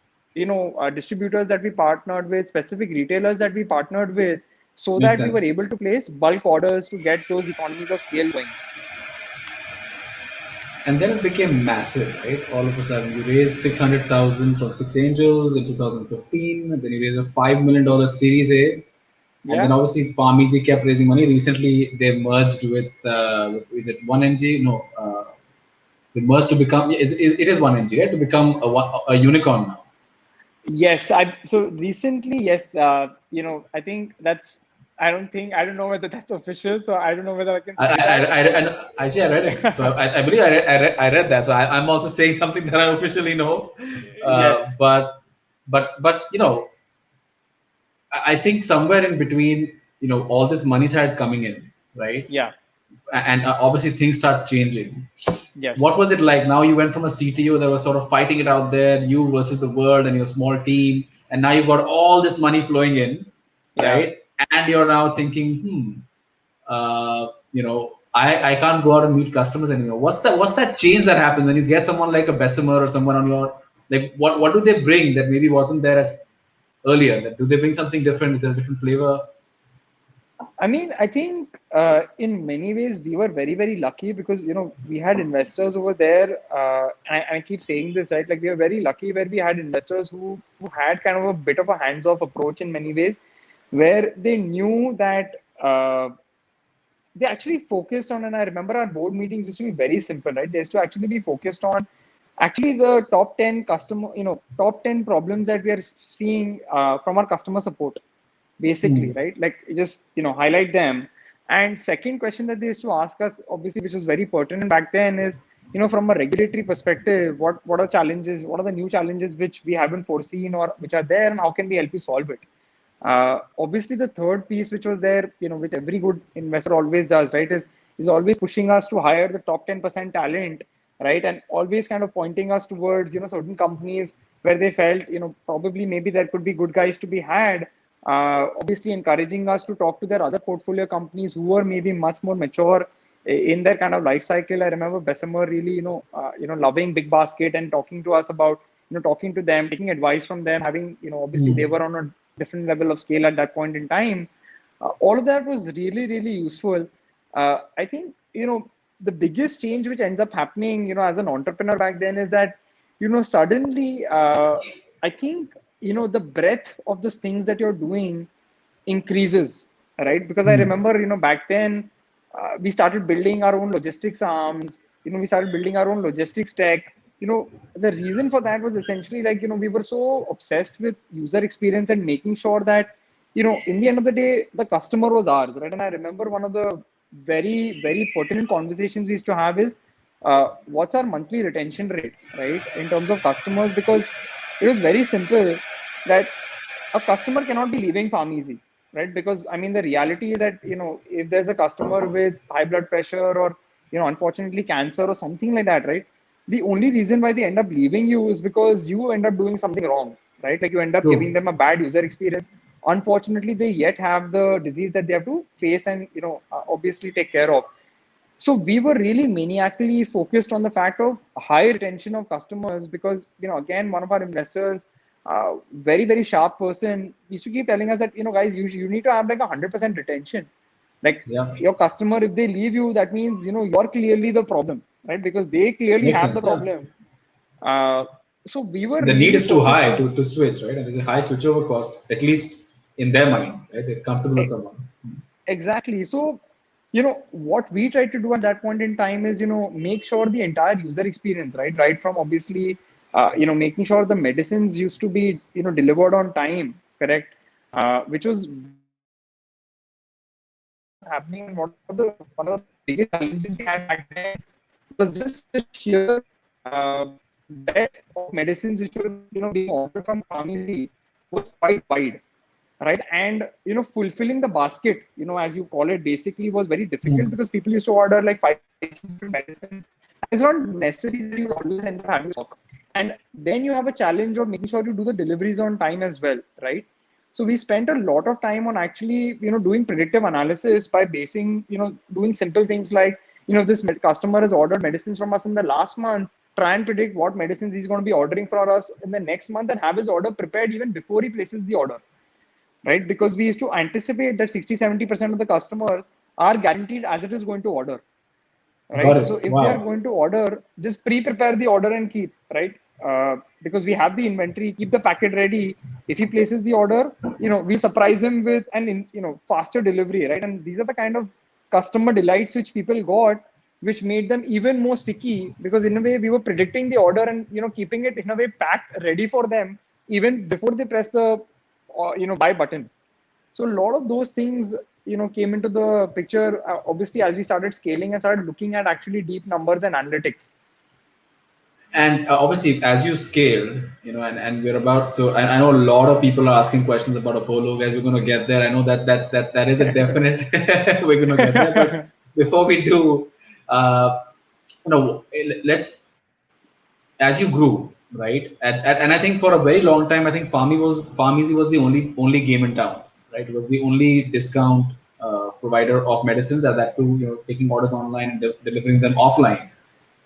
distributors that we partnered with, specific retailers that we partnered with, so Makes that we were sense. able to place bulk orders to get those economies of scale going. And then it became massive, right? All of a sudden, you raised 600,000 from six angels in 2015. And then you raised a $5 million Series A. And then Yeah. obviously PharmEasy kept raising money. Recently, they merged with is it 1NG? No, they merged to become it is 1NG, right? To become a unicorn now. Yes, I so recently, yes, I think that's I don't know whether that's official, so I don't know whether I can I, say I, that. I, I, and actually I read it, so I believe I read that. So I'm also saying something that I officially know, Yes. but I think somewhere in between, all this money started coming in, right? Yeah. And obviously things start changing. Yes. What was it like? Now you went from a CTO that was sort of fighting it out there, you versus the world and your small team, and now you've got all this money flowing in, Yeah. right? And you're now thinking, I can't go out and meet customers anymore. What's that change that happens when you get someone like a Bessemer or someone on your, like, what do they bring that maybe wasn't there earlier? Do they bring something different? Is there a different flavor? I mean, I think in many ways we were very, very lucky because we had investors over there. And I keep saying this, right? Like we were very lucky where we had investors who had kind of a bit of a hands-off approach in many ways, where they knew that they actually focused on. And I remember our board meetings used to be very simple, right? They used to actually be focused on actually the top 10 top 10 problems that we are seeing from our customer support basically, Hmm. right? Like just highlight them. And second question that they used to ask us, obviously, which was very pertinent back then, is from a regulatory perspective, what are challenges, what are the new challenges which we haven't foreseen or which are there, and how can we help you solve it? Obviously, the third piece which was there, which every good investor always does, right, is always pushing us to hire the top 10% talent, right, and always kind of pointing us towards certain companies where they felt probably maybe there could be good guys to be had. Obviously, encouraging us to talk to their other portfolio companies who are maybe much more mature in their kind of life cycle. I remember Bessemer really, loving Big Basket and talking to us about, talking to them, taking advice from them, having, obviously they Hmm. were on a different level of scale at that point in time. All of that was really, really useful. I think, the biggest change which ends up happening, as an entrepreneur back then is that, suddenly, I think, the breadth of the things that you're doing increases, right? Because I Hmm. remember, back then, we started building our own logistics arms. We started building our own logistics tech. The reason for that was essentially like, we were so obsessed with user experience and making sure that, in the end of the day, the customer was ours, right? And I remember one of the very, very pertinent conversations we used to have is, what's our monthly retention rate, right? In terms of customers, because it was very simple that a customer cannot be leaving pharmacy, right? Because I mean, the reality is that if there's a customer with high blood pressure or unfortunately cancer or something like that, right? The only reason why they end up leaving you is because you end up doing something wrong, right? Like you end up giving True. them a bad user experience. Unfortunately, they yet have the disease that they have to face and obviously take care of. So we were really maniacally focused on the fact of high retention of customers because, again, one of our investors, very, very sharp person, used to keep telling us that, guys, you need to have like 100% retention. Like Yeah. your customer, if they leave you, that means, you're clearly the problem, right? Because they clearly Makes have the sense. Yeah. problem. Uh, so we were The need really is too focused high on to switch, right? And there's a high switchover cost, at least in their mind, right? They're comfortable with e- someone. exactly. So, what we tried to do at that point in time is, make sure the entire user experience, right? Right from obviously, making sure the medicines used to be, delivered on time, correct? Which was happening and what are the one of the biggest challenges we had back then was just the sheer uh, breadth of medicines which were being ordered from pharmacy was quite wide, right? And fulfilling the basket, as you call it, basically was very difficult Hmm. because people used to order like 5 6 different medicines. It's not necessary that you always end up having stock. And then you have a challenge of making sure you do the deliveries on time as well, right? So we spent a lot of time on actually, doing predictive analysis by basing, doing simple things like, this customer has ordered medicines from us in the last month, try and predict what medicines he's going to be ordering for us in the next month and have his order prepared even before he places the order, right? Because we used to anticipate that 60-70% of the customers are guaranteed as it is going to order, Got right? So it. if they are Wow. going to order, just pre-prepare the order and keep, right? because we have the inventory, keep the packet ready. If he places the order, we'll surprise him with faster delivery, right? And these are the kind of customer delights which people got, which made them even more sticky, because in a way we were predicting the order and keeping it in a way packed ready for them even before they press the buy button. So a lot of those things came into the picture, obviously, as we started scaling and started looking at actually deep numbers and analytics. And obviously, as you scale, and we're about, so I know a lot of people are asking questions about Apollo, guys. We're going to get there. I know that is a definite. We're going to get there, but before we do, let's, as you grew, right? And I think for a very long time, I think Pharmacy was the only game in town, right? It was the only discount provider of medicines at that too, taking orders online and delivering them offline.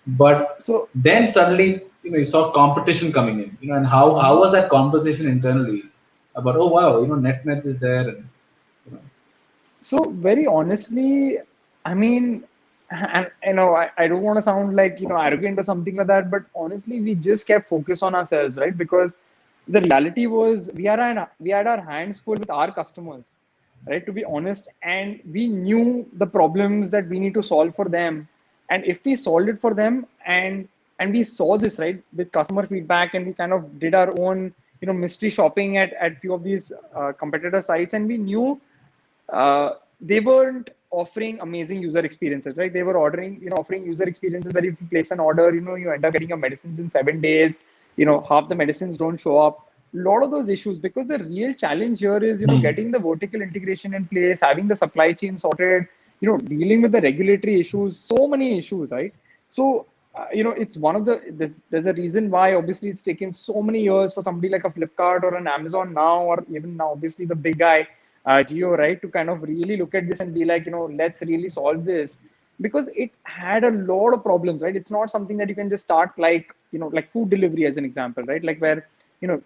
But So, then suddenly, you saw competition coming in, and how uh-huh. was that conversation internally about, oh wow, NetMeds is there, and you know, So very honestly, I mean, and I don't want to sound like arrogant or something like that, but honestly, we just kept focus on ourselves, right? Because the reality was we had our hands full with our customers, right? To be honest, and we knew the problems that we need to solve for them, and if we solved it for them, and we saw this right with customer feedback, and we kind of did our own mystery shopping at few of these competitor sites, and we knew they weren't offering amazing user experiences, right? They were offering user experiences where if you place an order, you end up getting your medicines in 7 days. Half the medicines don't show up. A lot of those issues, because the real challenge here is, getting the vertical integration in place, having the supply chain sorted, dealing with the regulatory issues, so many issues, right? So, it's one of there's a reason why obviously it's taken so many years for somebody like a Flipkart or an Amazon now, or even now, obviously the big guy Geo, right, to kind of really look at this and be like, let's really solve this, because it had a lot of problems, right? It's not something that you can just start like, like food delivery as an example, right? Like where,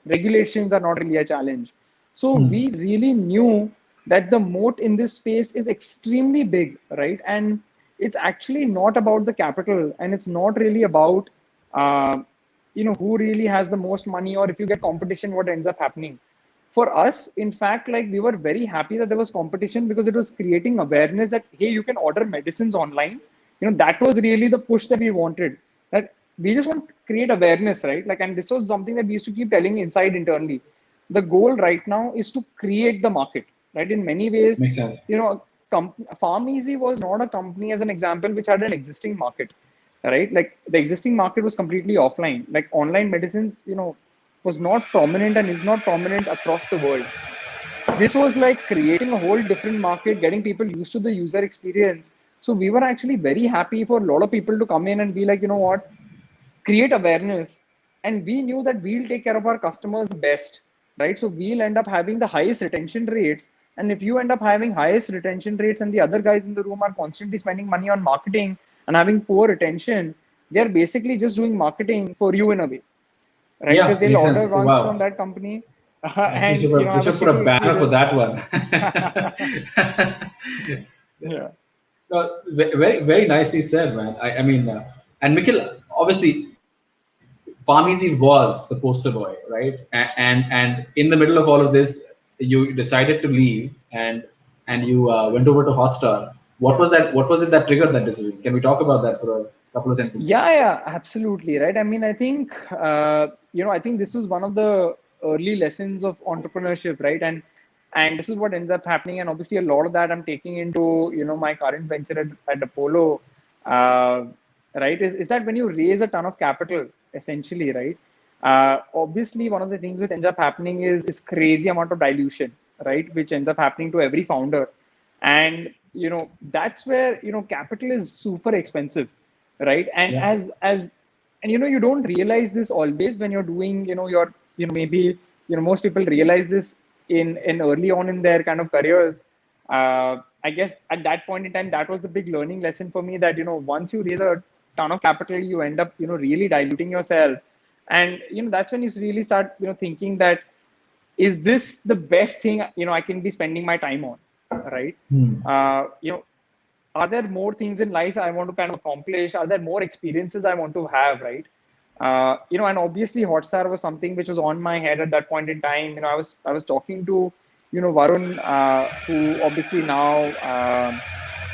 regulations are not really a challenge. So we really knew that the moat in this space is extremely big, right? And it's actually not about the capital, and it's not really about, who really has the most money, or if you get competition, what ends up happening for us. In fact, like we were very happy that there was competition, because it was creating awareness that, hey, you can order medicines online. That was really the push that we wanted, that we just want to create awareness, right? Like, and this was something that we used to keep telling inside internally. The goal right now is to create the market, right? In many ways, makes sense. Pharmeasy was not a company, as an example, which had an existing market, right? Like the existing market was completely offline. Like online medicines, was not prominent and is not prominent across the world. This was like creating a whole different market, getting people used to the user experience. So we were actually very happy for a lot of people to come in and be like, what, create awareness. And we knew that we'll take care of our customers the best, right? So we'll end up having the highest retention rates. And if you end up having highest retention rates and the other guys in the room are constantly spending money on marketing and having poor retention, they're basically just doing marketing for you in a way, right? Because Yeah, they'll makes order sense. once from Wow. that company Yes, we and should put, we have a should put a shitty banner for experience. that one. Yeah. Very very nicely said, man. I mean, and Mikhil, obviously, Farmizi was the poster boy, right? And in the middle of all of this, you decided to leave, and you went over to Hotstar. What was that? What was it that triggered that decision? Can we talk about that for a couple of sentences? Yeah, absolutely. Right. I mean, I think, I think this was one of the early lessons of entrepreneurship, right? And this is what ends up happening. And obviously, a lot of that I'm taking into, my current venture at Apollo, uh, right? Is that when you raise a ton of capital, essentially, right? Obviously, one of the things which ends up happening is crazy amount of dilution, right? Which ends up happening to every founder. And, that's where, capital is super expensive, right? And Yeah. and you don't realize this always when you're doing your maybe most people realize this in early on in their kind of careers. I guess at that point in time, that was the big learning lesson for me, that once you raise a ton of capital, you end up really diluting yourself. And that's when you really start thinking that, is this the best thing I can be spending my time on, right? Hmm. Are there more things in life I want to kind of accomplish? Are there more experiences I want to have, right? And obviously Hotstar was something which was on my head at that point in time. I was talking to, Varun, who obviously now,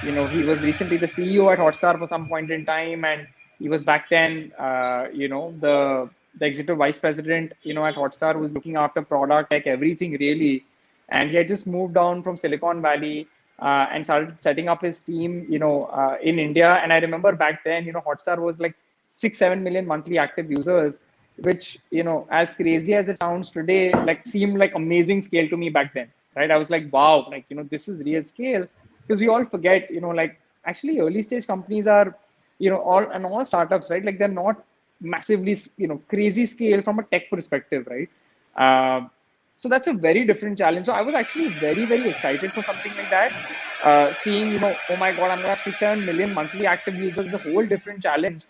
he was recently the CEO at Hotstar for some point in time, and he was back then, the executive vice president, at Hotstar, who was looking after product, tech, everything really. And he had just moved down from Silicon Valley and started setting up his team, in India. And I remember back then, Hotstar was like 6-7 million monthly active users, which, as crazy as it sounds today, like seemed like amazing scale to me back then, right? I was like, wow, like, this is real scale. Because we all forget, like actually early stage companies are, all startups, right? Like they're not massively, crazy scale from a tech perspective, right? So that's a very different challenge. So I was actually very, very excited for something like that. Seeing, oh my God, I'm gonna have 6-7 million monthly active users is a whole different challenge.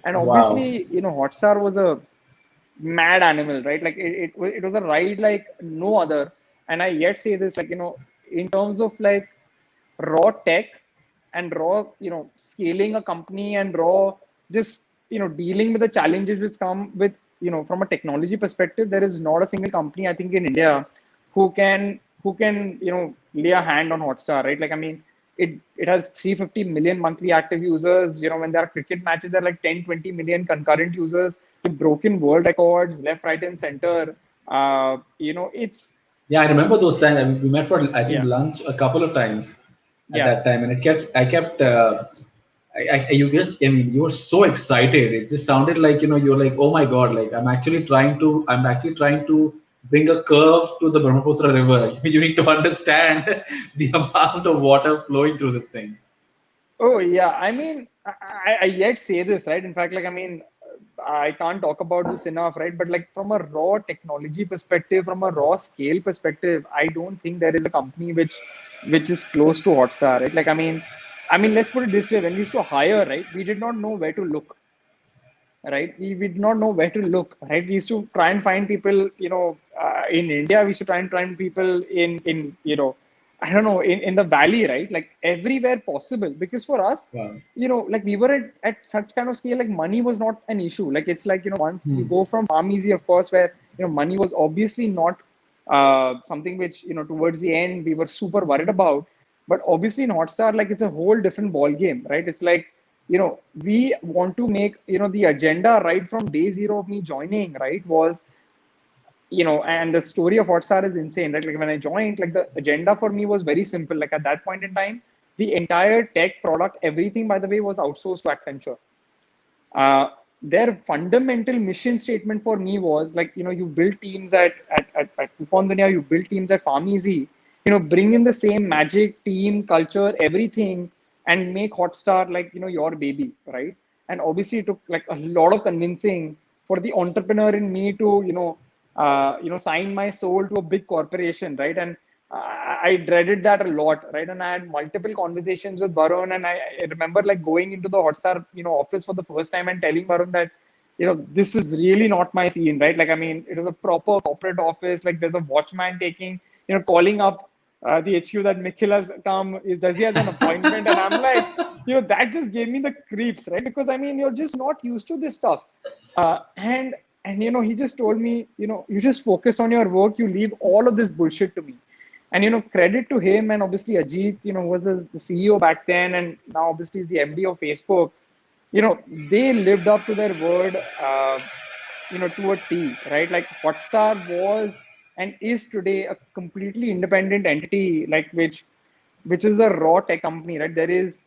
And Wow. obviously, Hotstar was a mad animal, right? Like it was a ride like no other. And I yet say this, like, in terms of like raw tech and raw, scaling a company and raw just, dealing with the challenges which come with, from a technology perspective, there is not a single company, I think, in India who can, lay a hand on Hotstar, right? Like, I mean, it has 350 million monthly active users. When there are cricket matches, there are like 10-20 million concurrent users with broken world records left, right, and center. It's Yeah, I remember those times. I mean, we met for I think yeah, lunch a couple of times at yeah. that time, and I kept. You just, I mean, you were so excited. It just sounded like, you're like, oh my god, like I'm actually trying to bring a curve to the Brahmaputra River. You need to understand the amount of water flowing through this thing. Oh yeah, I mean, I yet say this, right? In fact, like, I mean, I can't talk about this enough, right? But like from a raw technology perspective, from a raw scale perspective, I don't think there is a company which is close to Hotstar, right? Like, I mean, let's put it this way: when we used to hire, right, we did not know where to look, right? We did not know where to look, right? We used to try and find people, in India. We used to try and find people in I don't know, in the valley, right? Like everywhere possible. Because for us, Wow. like we were at such kind of scale, like money was not an issue. Like it's like, once you Hmm. go from farm easy, of course, where money was obviously not something which, towards the end we were super worried about. But obviously in Hotstar, like it's a whole different ball game, right? It's like, we want to make, the agenda right from day zero of me joining, right, was, and the story of Hotstar is insane, right? Like when I joined, like the agenda for me was very simple. Like at that point in time, the entire tech product, everything, by the way, was outsourced to Accenture. Uh, their fundamental mission statement for me was like, you build teams at Coupon Dunia, you build teams at Farmeasy, bring in the same magic, team, culture, everything, and make Hotstar like, your baby, right? And obviously it took like a lot of convincing for the entrepreneur in me to, sign my soul to a big corporation, right? And I dreaded that a lot, right? And I had multiple conversations with Varun, and I remember like going into the Hotstar, office for the first time and telling Varun that, this is really not my scene, right? Like, I mean, it was a proper corporate office. Like, there's a watchman taking, calling up the HQ that Mikhil has come. Does he has an appointment? And I'm like, that just gave me the creeps, right? Because I mean, you're just not used to this stuff. And he just told me, you just focus on your work. You leave all of this bullshit to me. And credit to him and obviously Ajit, was the CEO back then, and now obviously is the MD of Facebook. They lived up to their word, to a T, right? Like Hotstar was and is today a completely independent entity, like which is a raw tech company, right? There is,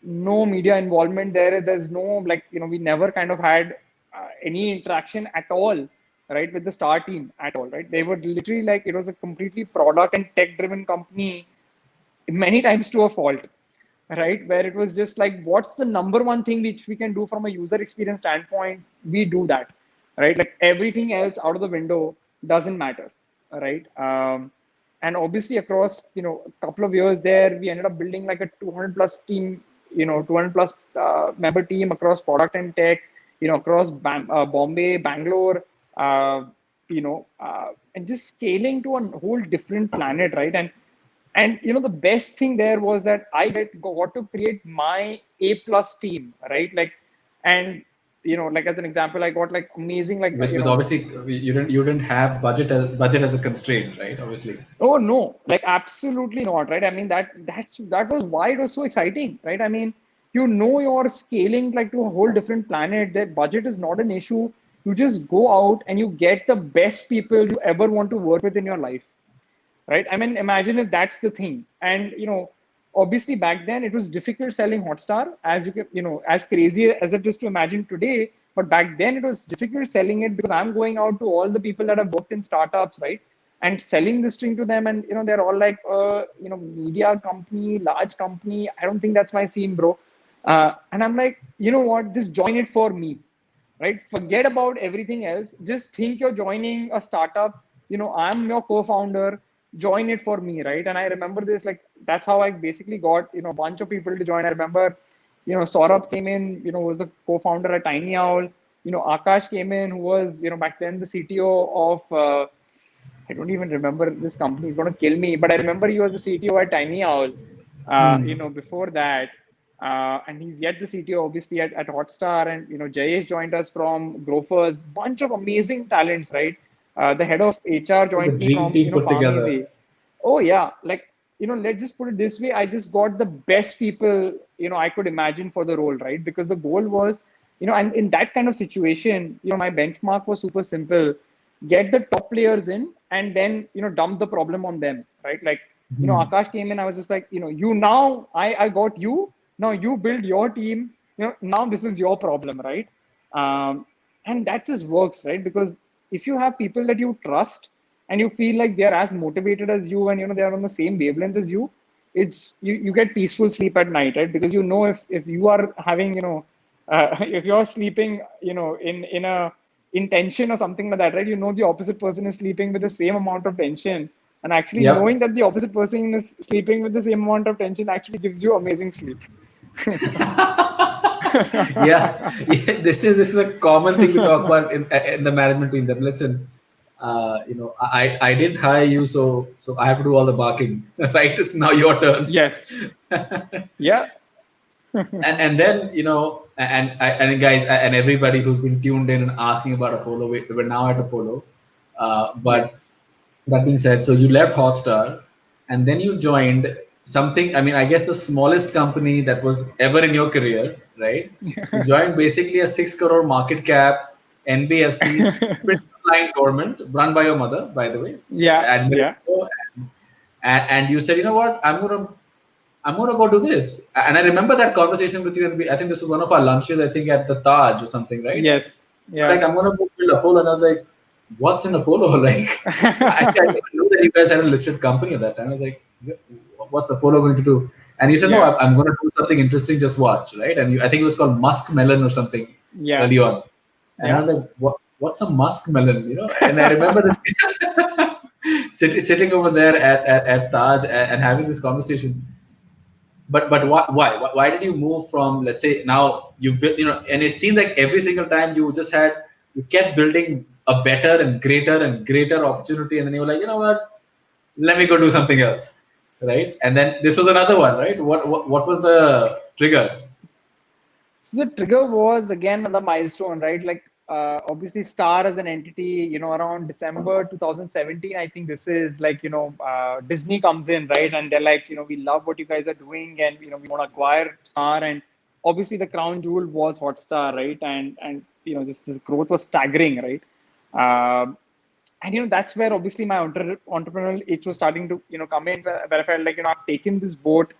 no media involvement there. There's no, like, we never kind of had any interaction at all, right, with the star team at all, right? They were literally like, it was a completely product and tech driven company, many times to a fault, right? Where it was just like, what's the number one thing which we can do from a user experience standpoint? We do that, right? Like everything else out of the window doesn't matter, right? And obviously across, a couple of years there, we ended up building like a 200 plus team, 200 plus member team across product and tech, across Bombay, Bangalore, uh, and just scaling to a whole different planet, right? And the best thing there was that I got to create my A plus team, right? Like, and like as an example, I got like amazing, like, With obviously you didn't have budget as a constraint, right? Obviously. oh no, like absolutely not, right? I mean that was why it was so exciting, right? I mean, you're scaling like to a whole different planet. That budget is not an issue. You just go out and you get the best people you ever want to work with in your life, right? I mean, imagine if that's the thing. And obviously back then it was difficult selling Hotstar, as you can, as crazy as it is to imagine today. But back then it was difficult selling it because I'm going out to all the people that have worked in startups, right? And selling this thing to them, and they're all like, media company, large company. I don't think that's my scene, bro. And I'm like, you know what? Just join it for me, right? Forget about everything else. Just think you're joining a startup. I'm your co-founder. Join it for me, right? And I remember this, like, that's how I basically got, a bunch of people to join. I remember, Saurabh came in, was the co-founder at Tiny Owl. Akash came in, who was, back then the CTO of, I don't even remember this company. He's going to kill me. But I remember he was the CTO at Tiny Owl, before that. And he's yet the CTO, obviously, at Hotstar. And, Jayesh joined us from Grofers. Bunch of amazing talents, right? The head of HR So the joined me dream from, team put together. Pharmacy. Oh, yeah. Like, let's just put it this way. I just got the best people, I could imagine for the role, right? Because the goal was, and in that kind of situation, my benchmark was super simple: get the top players in, and then dump the problem on them, right? Like, Akash came in, I was just like, you now, I got you, now you build your team, now this is your problem, right? And that just works, right? Because if you have people that you trust and you feel like they're as motivated as you, and they're on the same wavelength as you, it's you get peaceful sleep at night, right? Because if you are having, if you're sleeping, in a in tension or something like that, right? The opposite person is sleeping with the same amount of tension. And actually Yep. knowing that the opposite person is sleeping with the same amount of tension actually gives you amazing sleep. Yeah, yeah. This is a common thing we talk about in the management team. That listen, I didn't hire you, so I have to do all the barking, right? It's now your turn. Yes. Yeah. And then and guys and everybody who's been tuned in and asking about Apollo, we're now at Apollo. But Yes. that being said, so you left Hotstar, and then you joined something. I mean, I guess the smallest company that was ever in your career, right? You joined basically a 6 crore market cap NBFC, pretty lying dormant, run by your mother, by the way. Yeah. Admit it Yeah. so. And you said, you know what, I'm gonna go do this. And I remember that conversation with you. And I think this was one of our lunches. I think at the Taj or something, right? Yes. Like, Yeah. I'm gonna go build Apollo, and I was like, "What's in Apollo?" Like, actually, I didn't even know that you guys had a listed company at that time. I was like, "What's Apollo going to do?" And you said, "No, Yeah. I'm going to do something interesting. Just watch, right?" And I think it was called Musk Melon or something Yeah. early on. And I Yeah. was like, What's a musk melon?" And I remember this sitting over there at Taj and having this conversation. But why did you move from, let's say, now you've built, and it seems like every single time you kept building a better and greater opportunity, and then you were like, you know what, let me go do something else, right? And then this was another one, right? What was the trigger? So the trigger was again the milestone, right? Like, obviously Star as an entity, around December 2017, I think this is like, Disney comes in, right? And they're like, we love what you guys are doing, and we want to acquire Star. And obviously the crown jewel was Hotstar, right? And just this growth was staggering, right? And that's where obviously my entrepreneurial itch was starting to come in, where I felt like I've taken this boat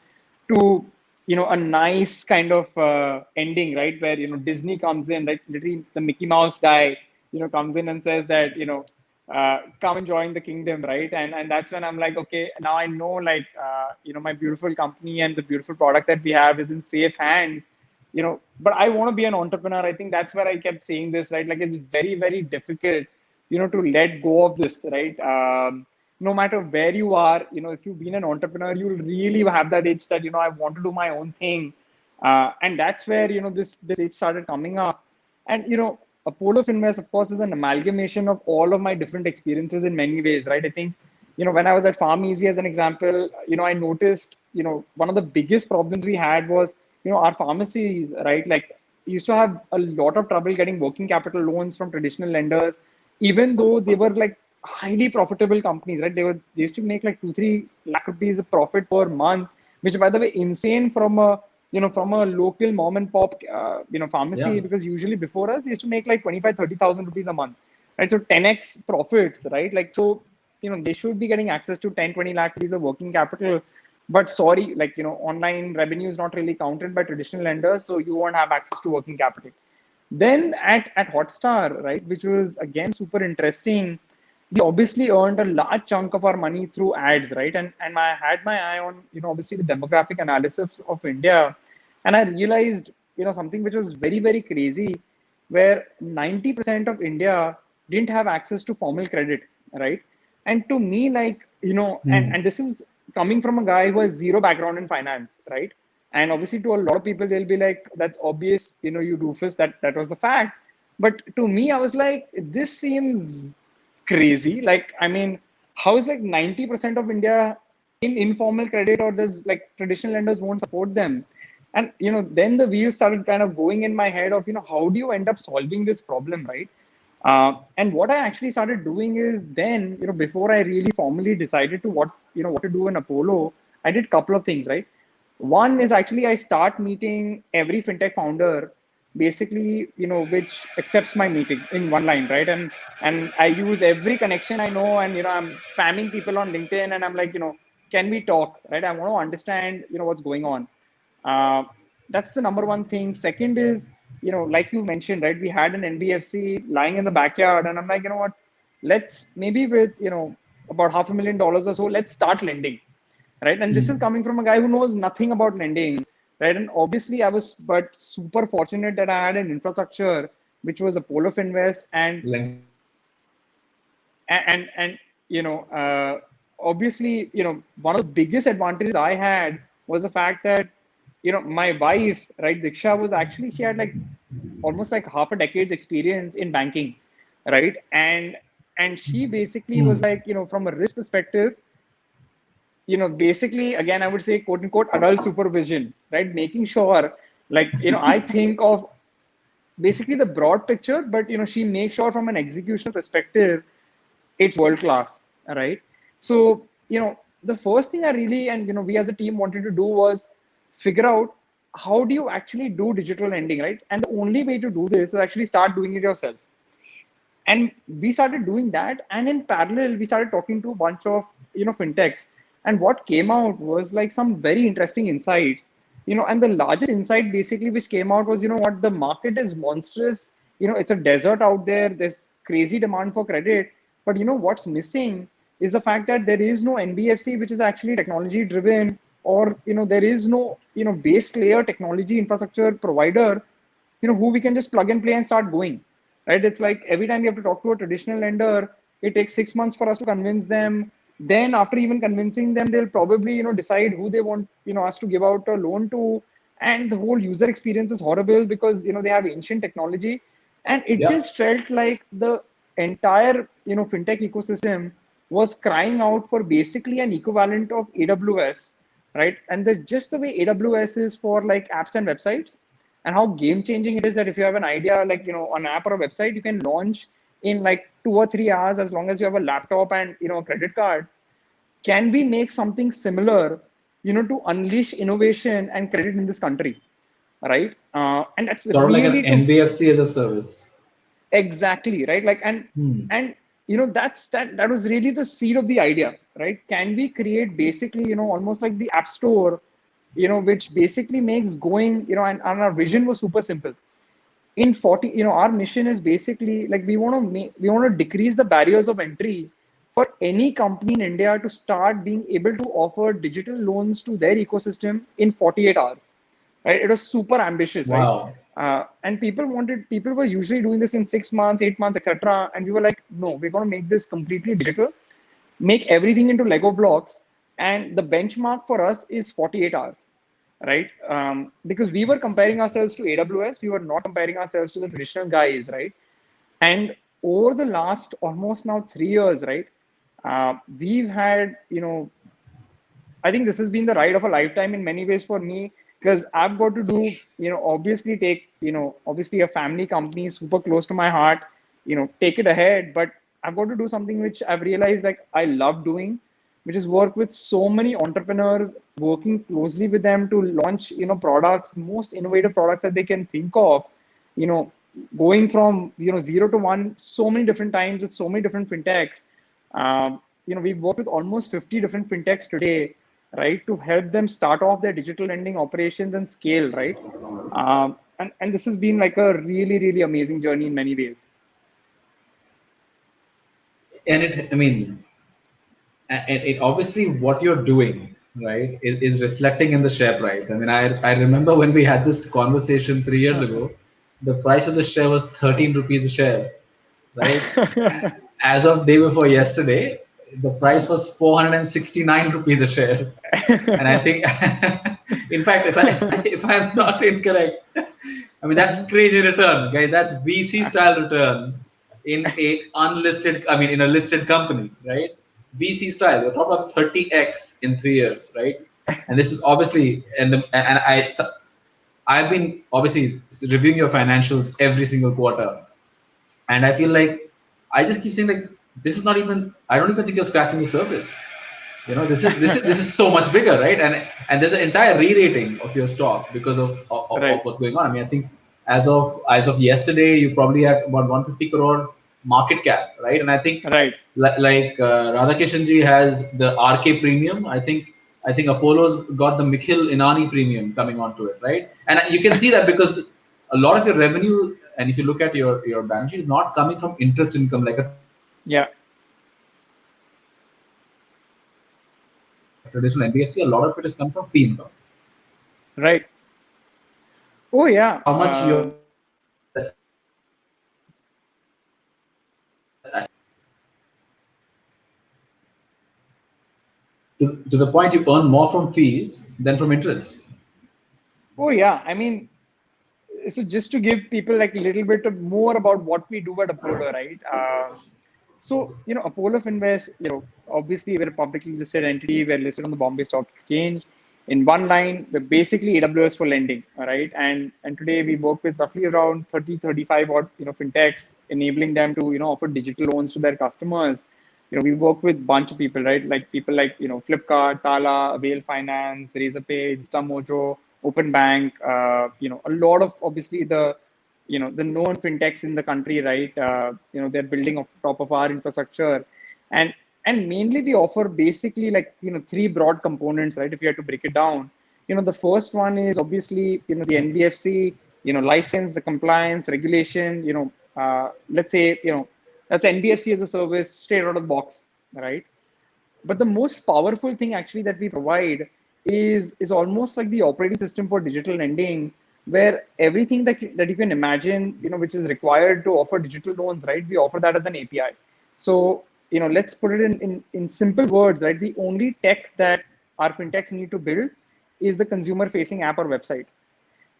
to a nice kind of ending, right, where Disney comes in, right, literally the Mickey Mouse guy comes in and says that come and join the kingdom, right? And that's when I'm like, okay, now I know, like, my beautiful company and the beautiful product that we have is in safe hands. But I want to be an entrepreneur. I think that's where I kept saying this, right? Like, it's very, very difficult to let go of this, right? No matter where you are, if you've been an entrepreneur, you'll really have that itch that I want to do my own thing. And that's where this itch started coming up. And Apollo Finvest, of course, is an amalgamation of all of my different experiences in many ways, right? I think when I was at Farm Easy, as an example, I noticed one of the biggest problems we had was our pharmacies, right? Like, used to have a lot of trouble getting working capital loans from traditional lenders, even though they were like highly profitable companies, right? They used to make like 2-3 lakh rupees of profit per month, which by the way, insane from a from a local mom and pop pharmacy, Yeah. because usually before us they used to make like 25-30,000 rupees a month, right? So 10x profits, right? Like, so they should be getting access to 10-20 lakh rupees of working capital, but sorry, like, online revenue is not really counted by traditional lenders, so you won't have access to working capital. Then at Hotstar, right, which was again super interesting, we obviously earned a large chunk of our money through ads, right? And I had my eye on, obviously the demographic analysis of India, and I realized, something which was very, very crazy, where 90% of India didn't have access to formal credit, right? And to me, like, Hmm. and this is coming from a guy who has zero background in finance, right? And obviously, to a lot of people, they'll be like, "That's obvious, you doofus. That was the fact." But to me, I was like, "This seems crazy." Like, I mean, how is like 90% of India in informal credit, or there's like traditional lenders won't support them? And then the wheels started kind of going in my head of, how do you end up solving this problem, right? And what I actually started doing is, then, before I really formally decided to what to do in Apollo, I did a couple of things, right? One is actually I start meeting every fintech founder, basically, which accepts my meeting in one line, right? And I use every connection I know, and I'm spamming people on LinkedIn, and I'm like, can we talk, right? I want to understand, what's going on. Uh, that's the number one thing. Second is, like you mentioned, right? We had an NBFC lying in the backyard, and I'm like, let's maybe with about $500,000 or so, let's start lending, right? And this is coming from a guy who knows nothing about lending, right? And obviously, I was but super fortunate that I had an infrastructure which was Apollo Finvest, and obviously, one of the biggest advantages I had was the fact that my wife, right, Diksha, was actually, she had like almost like half a decade's experience in banking, right? And she basically was like, from a risk perspective, basically, again, I would say, quote unquote, adult supervision, right? Making sure, like, I think of basically the broad picture, but, she makes sure from an execution perspective, it's world class, right? So, the first thing I really, and, we as a team wanted to do was figure out, how do you actually do digital lending, right? And the only way to do this is actually start doing it yourself. And we started doing that, and in parallel we started talking to a bunch of fintechs, and what came out was like some very interesting insights. And the largest insight basically which came out was, what, the market is monstrous. It's a desert out there, there's crazy demand for credit, but what's missing is the fact that there is no NBFC which is actually technology driven, or there is no base layer technology infrastructure provider, who we can just plug and play and start going, right? It's like every time you have to talk to a traditional lender, it takes 6 months for us to convince them. Then after even convincing them, they'll probably decide who they want us to give out a loan to, and the whole user experience is horrible because they have ancient technology, and it Yeah. just felt like the entire fintech ecosystem was crying out for basically an equivalent of AWS, right? And just the way AWS is for like apps and websites, and how game changing it is, that if you have an idea, like an app or a website, you can launch in like 2 or 3 hours, as long as you have a laptop and a credit card. Can we make something similar, to unleash innovation and credit in this country, right? And that's Sort of like an really to NBFC as a service. exactly, right? Like, and that was really the seed of the idea, right? Can we create basically almost like the app store, which basically makes going, and our vision was super simple. In 40, our mission is basically like, we want to decrease the barriers of entry for any company in India to start being able to offer digital loans to their ecosystem in 48 hours, right? It was super ambitious, right? Wow. And people were usually doing this in 6 months, 8 months, etc. And we were like, no, we're going to make this completely digital, make everything into Lego blocks, and the benchmark for us is 48 hours, right? Because we were comparing ourselves to AWS, we were not comparing ourselves to the traditional guys, right? And over the last almost now 3 years, right, we've had, I think this has been the ride of a lifetime in many ways for me. because I've got to do, obviously take, obviously a family company super close to my heart, take it ahead. But I've got to do something which I've realized like I love doing, which is work with so many entrepreneurs, working closely with them to launch, products, most innovative products that they can think of, you know, going from, zero to one, so many different times with so many different fintechs. We've worked with almost 50 different fintechs today, right, to help them start off their digital lending operations and scale, right? And this has been like a really, really amazing journey in many ways. And it, I mean, it obviously what you're doing, right, is reflecting in the share price. I mean, I remember when we had this conversation 3 years ago, the price of the share was 13 rupees a share, right? As of day before yesterday, the price was 469 rupees a share. And I think, in fact, if I'm not incorrect, I mean that's crazy return, guys. That's VC style return in a unlisted, I mean in a listed company, right? VC style. We're talking about 30x in 3 years, right? And this is obviously, and I've been obviously reviewing your financials every single quarter, and I feel like I just keep saying like this is not even. I don't even think you're scratching the surface. This is so much bigger, right? And there's an entire re-rating of your stock because of Right, what's going on. I mean, I think as of yesterday, you probably had about 150 crore market cap, right? And I think right. Radhakishan ji has the RK premium. I think Apollo's got the Mikhil Innani premium coming onto it, right? And you can see that because a lot of your revenue, and if you look at your balance sheet, is not coming from interest income like a traditional NBFC. Yeah, A lot of it is coming from fee income, right. Oh, yeah. how much your to the point you earn more from fees than from interest. Oh, yeah. I mean, so just to give people like a little bit of more about what we do at Apollo, right? So, Apollo Finvest, obviously we're a publicly listed entity. We're listed on the Bombay Stock Exchange. In one line, we're basically AWS for lending, all right? And today we work with roughly around 30, 35 odd, fintechs, enabling them to, offer digital loans to their customers. We work with bunch of people, right? Like people like, Flipkart, Tala, Avail Finance, Razorpay, InstaMojo, Open Bank, a lot of obviously the known fintechs in the country, right? They're building on top of our infrastructure, and and mainly we offer basically like three broad components, right? If you had to break it down, the first one is obviously the NBFC, license, the compliance, regulation. Let's say that's NBFC as a service straight out of the box, right? But the most powerful thing actually that we provide is almost like the operating system for digital lending, where everything that you can imagine, which is required to offer digital loans, right? We offer that as an API. So, let's put it in simple words, right? The only tech that our fintechs need to build is the consumer facing app or website.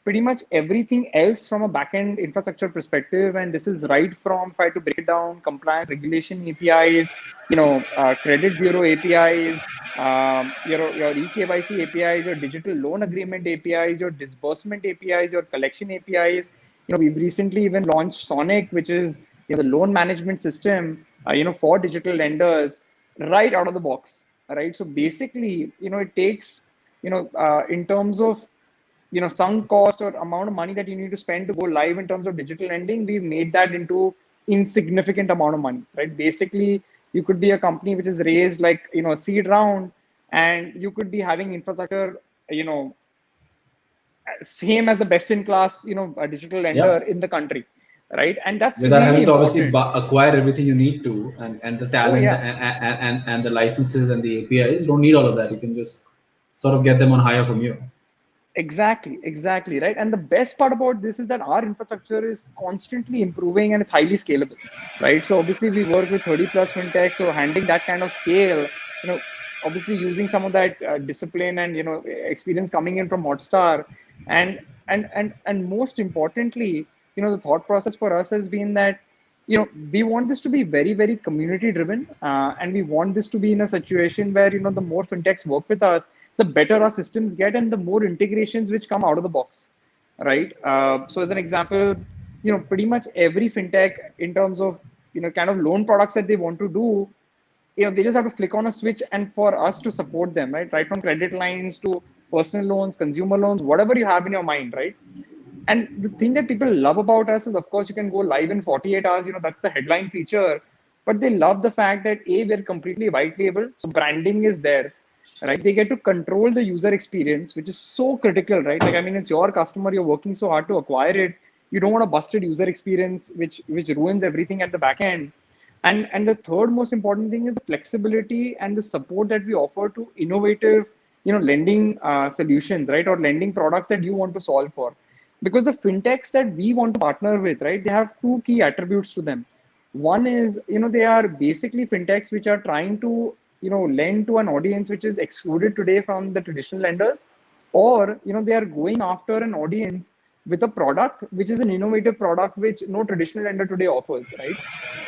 Pretty much everything else from a backend infrastructure perspective, and this is right from, if I had to break it down, compliance, regulation APIs, credit bureau APIs, your eKYC APIs, your digital loan agreement APIs, your disbursement APIs, your collection APIs. We've recently even launched Sonic, which is the loan management system, for digital lenders, right out of the box, right? So basically, it takes, in terms of sunk cost or amount of money that you need to spend to go live in terms of digital lending, we've made that into insignificant amount of money, right? Basically, you could be a company which is raised like a seed round, and you could be having infrastructure, you know, same as the best in class, a digital lender Yeah, in the country, right? And that's without really having to obviously important. acquire everything you need to, and the Oh talent yeah. and the licenses and the APIs. You don't need all of that. You can just sort of get them on hire from you. Exactly, exactly, right. And the best part about this is that our infrastructure is constantly improving and it's highly scalable, right? So obviously we work with 30 plus fintechs, so handling that kind of scale, obviously using some of that discipline and experience coming in from Hotstar, and most importantly, the thought process for us has been that we want this to be very, very community driven, and we want this to be in a situation where the more fintechs work with us, the better our systems get and the more integrations which come out of the box, right? So as an example, pretty much every fintech in terms of, kind of loan products that they want to do, they just have to flick on a switch and for us to support them, right? Right from credit lines to personal loans, consumer loans, whatever you have in your mind, right? And the thing that people love about us is, of course, you can go live in 48 hours. That's the headline feature. But they love the fact that A, we're completely white label. So branding is theirs, right? They get to control the user experience, which is so critical, right? Like, I mean, it's your customer. You're working so hard to acquire it. You don't want a busted user experience, which ruins everything at the back end. And the third most important thing is the flexibility and the support that we offer to innovative, lending solutions, right? Or lending products that you want to solve for. Because the fintechs that we want to partner with, right, they have two key attributes to them. One is, they are basically fintechs which are trying to, lend to an audience which is excluded today from the traditional lenders, or, they are going after an audience with a product which is an innovative product which no traditional lender today offers, right?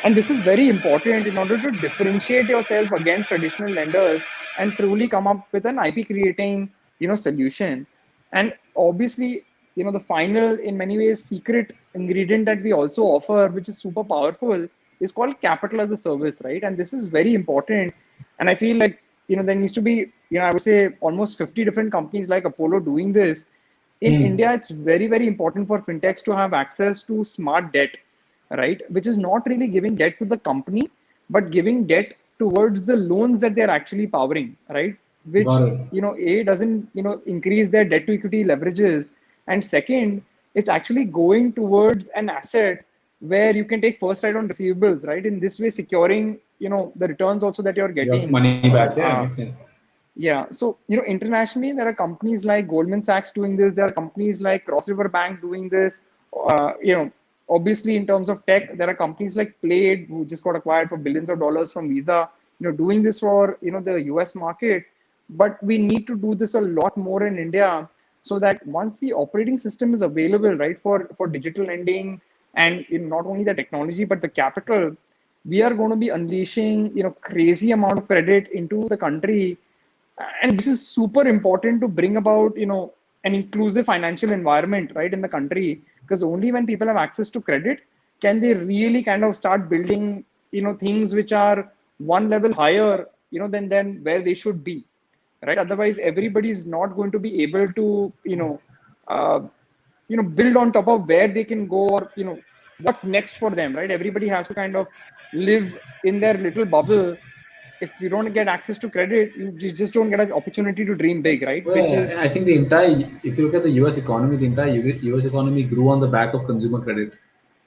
And this is very important in order to differentiate yourself against traditional lenders and truly come up with an IP creating, solution. And obviously, the final, in many ways, secret ingredient that we also offer, which is super powerful, is called capital as a service, right? And this is very important. And I feel like, there needs to be, I would say almost 50 different companies like Apollo doing this. In Hmm. India, it's very, very important for fintechs to have access to smart debt, right? Which is not really giving debt to the company, but giving debt towards the loans that they're actually powering, right? Which, Got it. A doesn't, increase their debt to equity leverages. And second, it's actually going towards an asset where you can take first right on receivables, right? In this way, securing, the returns also that you're Your getting. money back. Yeah, Uh, makes sense. yeah. So, internationally, there are companies like Goldman Sachs doing this. There are companies like Cross River Bank doing this. Obviously, in terms of tech, there are companies like Plaid who just got acquired for billions of dollars from Visa, doing this for, the US market. But we need to do this a lot more in India so that once the operating system is available, right, for digital lending and not only the technology, but the capital, we are going to be unleashing, crazy amount of credit into the country, and which is super important to bring about an inclusive financial environment right in the country, because only when people have access to credit can they really kind of start building things which are one level higher than where they should be, right? Otherwise everybody is not going to be able to uh, build on top of where they can go, or what's next for them, right? Everybody has to kind of live in their little bubble. If you don't get access to credit, you just don't get an opportunity to dream big, right? Which Well, is I think the entire, if you look at the US economy, the entire US economy grew on the back of consumer credit,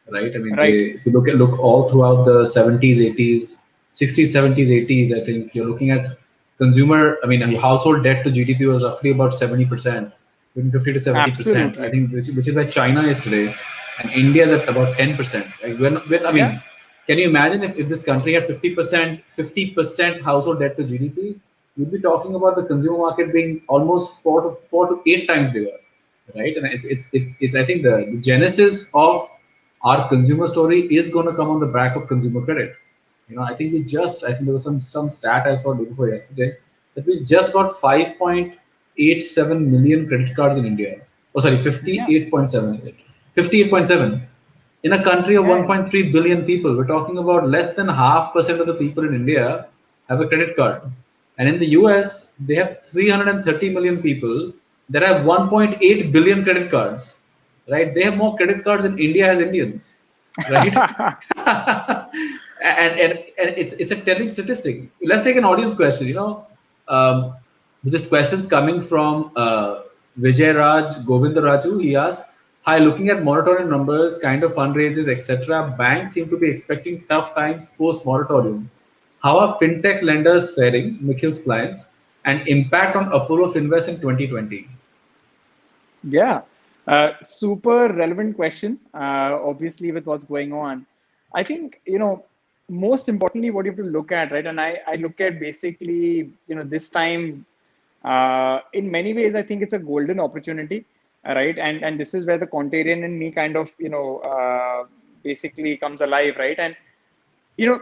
right? I mean, right. if you look all throughout the 70s, 80s, 60s, 70s, 80s, I think you're looking at consumer, I mean, household debt to GDP was roughly about 70%, between 50 to 70%. I Absolutely. think, which is where China is today. And India is at about 10%. Like I Yeah. mean, can you imagine if this country had 50% household debt to GDP? You'd be talking about the consumer market being almost four to eight times bigger, right? And it's I think the genesis of our consumer story is going to come on the back of consumer credit. I think there was some stat I saw day before yesterday that we just got 5.87 million credit cards in India. Oh, sorry, Yeah. 58.7 in a country of Yeah. Yeah. 1.3 billion people. We're talking about less than half percent of the people in India have a credit card, and in the US they have 330 million people that have 1.8 billion credit cards. Right? They have more credit cards than India has Indians. Right? And it's a telling statistic. Let's take an audience question. Um, this question's coming from Vijay Raj Govindaraju. He asked, "Hi, looking at moratorium numbers, kind of fundraisers, etc. Banks seem to be expecting tough times post moratorium. How are fintech lenders faring? Mikhil's clients and impact on Apollo Finvest in 2020." Yeah. Super relevant question, obviously, with what's going on. I think, most importantly, what you have to look at, right? And I look at basically, this time, in many ways, I think it's a golden opportunity, right? And this is where the Quantarian in me kind of, basically comes alive, right? And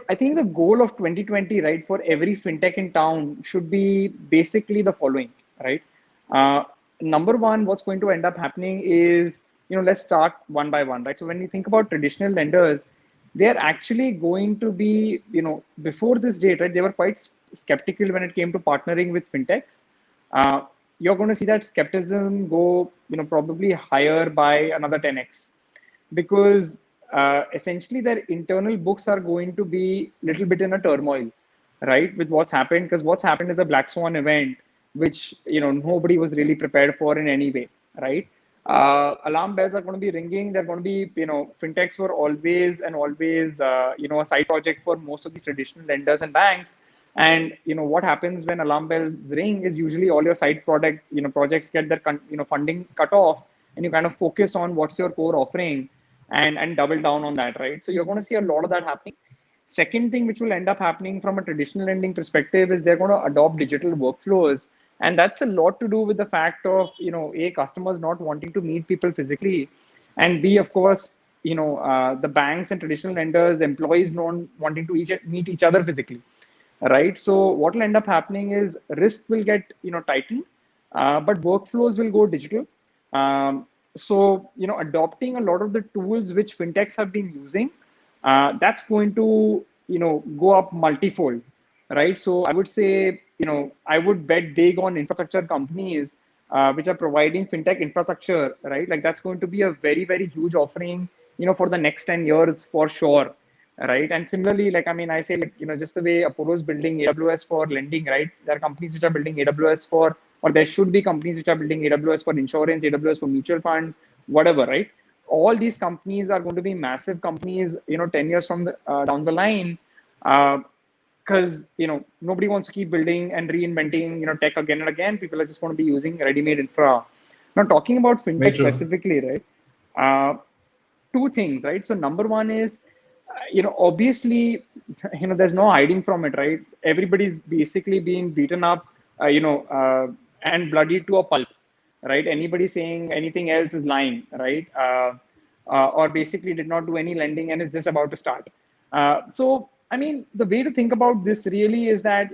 I think the goal of 2020, right, for every fintech in town should be basically the following. right? Uh, Number one, what's going to end up happening is, let's start one by one, right? So when you think about traditional lenders, they're actually going to be, before this date, right? They were quite skeptical when it came to partnering with fintechs. Uh, you're going to see that skepticism go, probably higher by another 10x, because essentially their internal books are going to be a little bit in a turmoil, right, with what's happened, because what's happened is a black swan event which nobody was really prepared for in any way, right? Alarm bells are going to be ringing. They're going to be, fintechs were always and always a side project for most of these traditional lenders and banks. And what happens when alarm bells ring is usually all your side product projects get their funding cut off, and you kind of focus on what's your core offering, and double down on that, right? So you're going to see a lot of that happening. Second thing which will end up happening from a traditional lending perspective is they're going to adopt digital workflows, and that's a lot to do with the fact of a customers not wanting to meet people physically, and b, of course, the banks and traditional lenders employees not wanting to meet each other physically, right? So what will end up happening is risk will get tightened, but workflows will go digital. So adopting a lot of the tools which fintechs have been using, that's going to go up multifold, right? So I would say I would bet big on infrastructure companies which are providing fintech infrastructure, right? Like that's going to be a very very huge offering for the next 10 years for sure, right? And similarly, like I mean, I say, like just the way Apollo is building AWS for lending, right? There are companies which are building AWS for, or there should be companies which are building AWS for insurance, AWS for mutual funds, whatever, right? All these companies are going to be massive companies 10 years from down the line, because nobody wants to keep building and reinventing tech again and again. People are just going to be using ready-made infra. Now talking about Very fintech true. specifically, right? uh, Two things, right? So number one is, obviously, there's no hiding from it, right? Everybody's basically being beaten up, and bloodied to a pulp, right? Anybody saying anything else is lying, right? Or basically did not do any lending and is just about to start. So, I mean, the way to think about this really is that,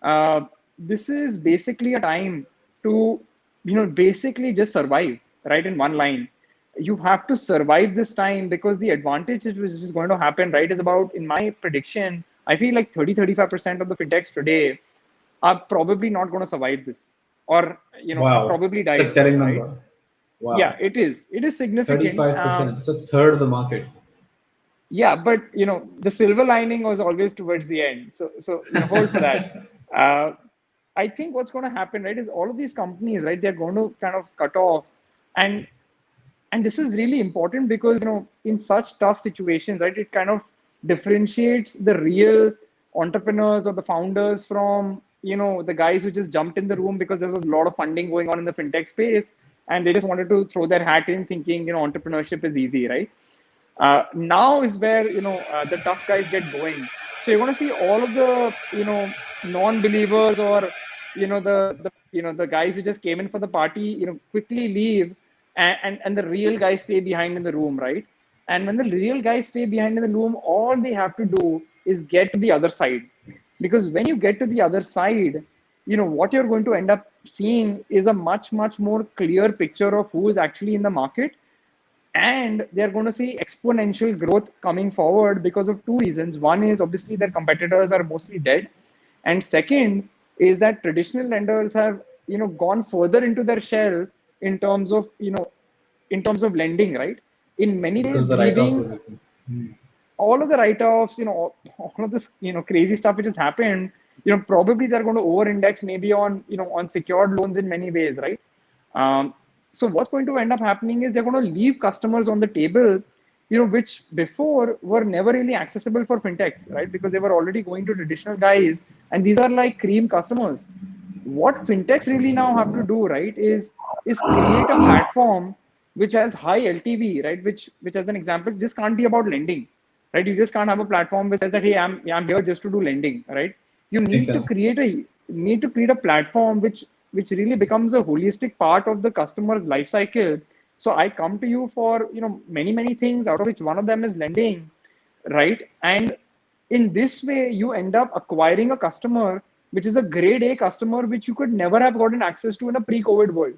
uh, this is basically a time to, basically just survive, right? In one line, you have to survive this time, because the advantage which is going to happen, right, is about, in my prediction, I feel like 30-35% of the fintechs today are probably not going to survive this, or Wow. probably It's die, a telling right? number. Yeah, Wow. it is significant. 35%. It's a third of the market. Yeah, but the silver lining was always towards the end, so hold for that. uh, I think what's going to happen, right, is all of these companies, right, they're going to kind of cut off. And and this is really important, because in such tough situations, right, it kind of differentiates the real entrepreneurs or the founders from the guys who just jumped in the room because there was a lot of funding going on in the fintech space, and they just wanted to throw their hat in thinking entrepreneurship is easy, right? Now is where the tough guys get going. So you're going to see all of the non-believers, or the guys who just came in for the party quickly leave, and the real guys stay behind in the room, right? And when the real guys stay behind in the room, all they have to do is get to the other side, because when you get to the other side, what you're going to end up seeing is a much much more clear picture of who is actually in the market, and they're going to see exponential growth coming forward because of two reasons. One is obviously their competitors are mostly dead, and second is that traditional lenders have gone further into their shell in terms of lending, right? In many Because ways, the write-offs are leaving missing. all of the write-offs, all of this, crazy stuff which has happened, probably they're going to over-index maybe on, on secured loans in many ways, right? Um, so what's going to end up happening is they're going to leave customers on the table, which before were never really accessible for fintechs, right? Because they were already going to traditional guys, and these are like cream customers. What fintechs really now have to do, right, is create a platform which has high LTV, right? Which as an example, just can't be about lending, right? You just can't have a platform which says that, hey, I'm here just to do lending, right? You Makes need to sense. create a platform which really becomes a holistic part of the customer's life cycle. So I come to you for many many things, out of which one of them is lending, right? And in this way, you end up acquiring a customer which is a grade A customer, which you could never have gotten access to in a pre-COVID world.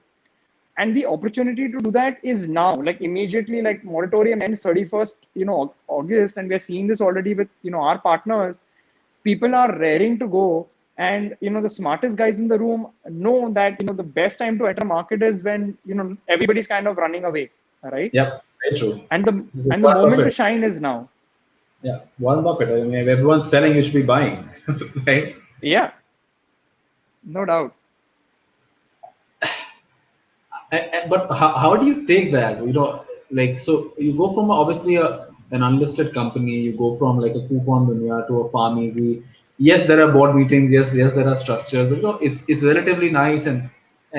And the opportunity to do that is now, like immediately, like moratorium ends 31st, August, and we are seeing this already with, our partners. People are raring to go, and the smartest guys in the room know that the best time to enter market is when everybody's kind of running away, right? Yep, very true. And the This is and the Warren moment to Buffett. shine is now. Yeah, Warren Buffett. I mean, if everyone's selling, you should be buying, right? Yeah, no doubt. But how do you take that? Like, so you go from obviously an unlisted company, you go from like a coupon dunya to a farm easy. Yes, there are board meetings. Yes, there are structures. But it's relatively nice, and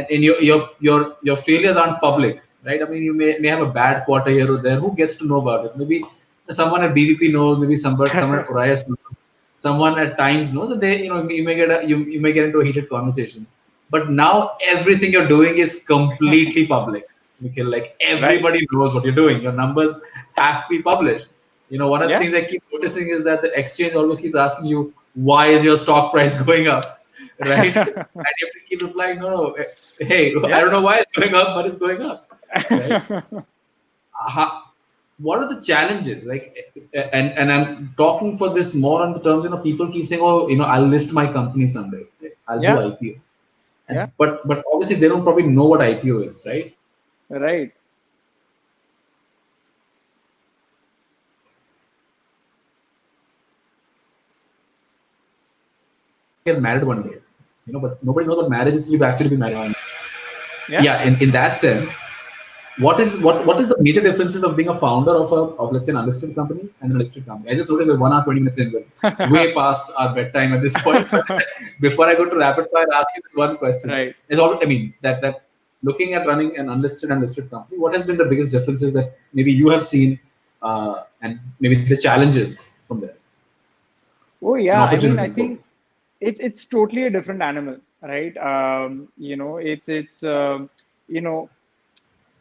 your failures aren't public, right? I mean, you may have a bad quarter here or there. Who gets to know about it? Maybe someone at BVP knows. Maybe someone at Orias knows. Someone at Times knows. And they, you may you may get into a heated conversation. But now everything you're doing is completely public. Mikhil, like Right. everybody knows what you're doing. Your numbers have to be published. One of the Yeah. things I keep noticing is that the exchange always keeps asking you, why is your stock price going up? Right? And you have to keep replying, no. Hey, I Yeah. don't know why it's going up, but it's going up. Right? How, what are the challenges? Like, and I'm talking for this more on the terms, people keep saying, oh, I'll list my company someday. Right? I'll do Yeah. IPO. Yeah. But obviously they don't probably know what IPO is, right? Right. Get married one day, but nobody knows what marriage is. You've actually been married. Yeah. Yeah, in that sense, what is the major differences of being a founder of let's say an unlisted company and a listed company? I just noticed we're 1 hour 20 minutes in, but way past our bedtime at this point. Before I go to rapid fire, I'll ask you this one question. Right. Is all I mean that looking at running an unlisted and listed company, what has been the biggest differences that maybe you have seen, and maybe the challenges from there, Oh and yeah. I mean, I opportunities both? think it's totally a different animal, right? It's you know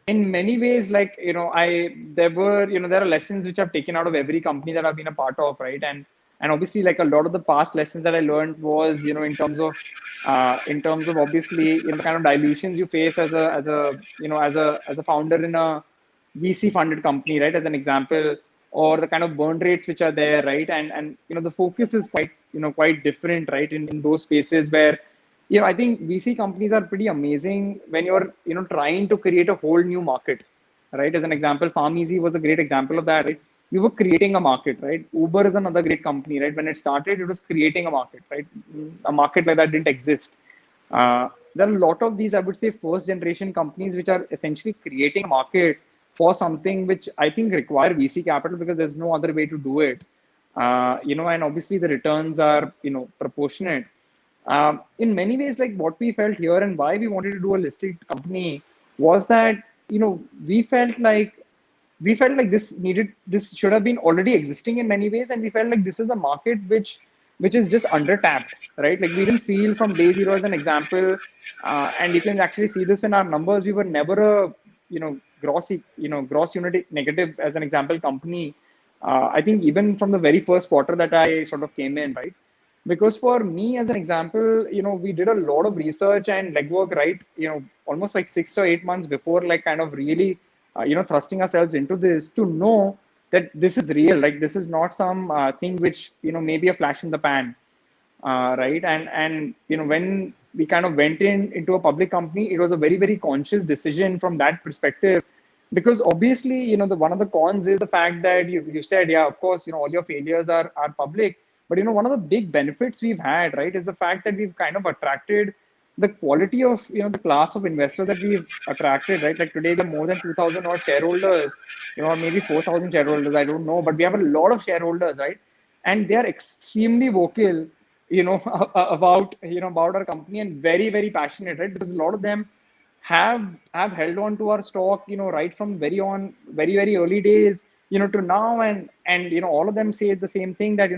in many ways, like I there were there are lessons which I've taken out of every company that I've been a part of, right? And obviously, like a lot of the past lessons that I learned was in terms of obviously the kind of dilutions you face as a founder in a VC funded company, right? As an example, or the kind of burn rates which are there, right? And the focus is quite different, right? In those spaces where I think VC companies are pretty amazing when you're trying to create a whole new market, right? As an example, PharmEasy was a great example of that, right? We were creating a market, right? Uber is another great company, right? When it started, it was creating a market, right? A market like that didn't exist. There are a lot of these, I would say, first generation companies which are essentially creating a market for something which I think require VC capital because there's no other way to do it. And obviously the returns are proportionate. In many ways, like what we felt here and why we wanted to do a listed company was that we felt like this should have been already existing in many ways, and we felt like this is a market which is just under tapped, right? Like we didn't feel from day zero, as an example, and you can actually see this in our numbers. We were never a gross unit negative, as an example, company. I think even from the very first quarter that I sort of came in, right? Because for me, as an example, we did a lot of research and legwork, right? Almost like 6 or 8 months before, like kind of really thrusting ourselves into this to know that this is real. Like this is not some thing which maybe a flash in the pan, right? And when we kind of went into a public company, it was a very very conscious decision from that perspective, because obviously the one of the cons is the fact that you said, yeah, of course, all your failures are public, but one of the big benefits we've had, right, is the fact that we've kind of attracted the quality of the class of investors that we've attracted, right? Like today we have more than 2,000 odd shareholders, or maybe 4,000 shareholders, I don't know, but we have a lot of shareholders, right? And they are extremely vocal, about our company, and very very passionate, right? Because a lot of them have held on to our stock, right from very very early days, to now, and all of them say the same thing, that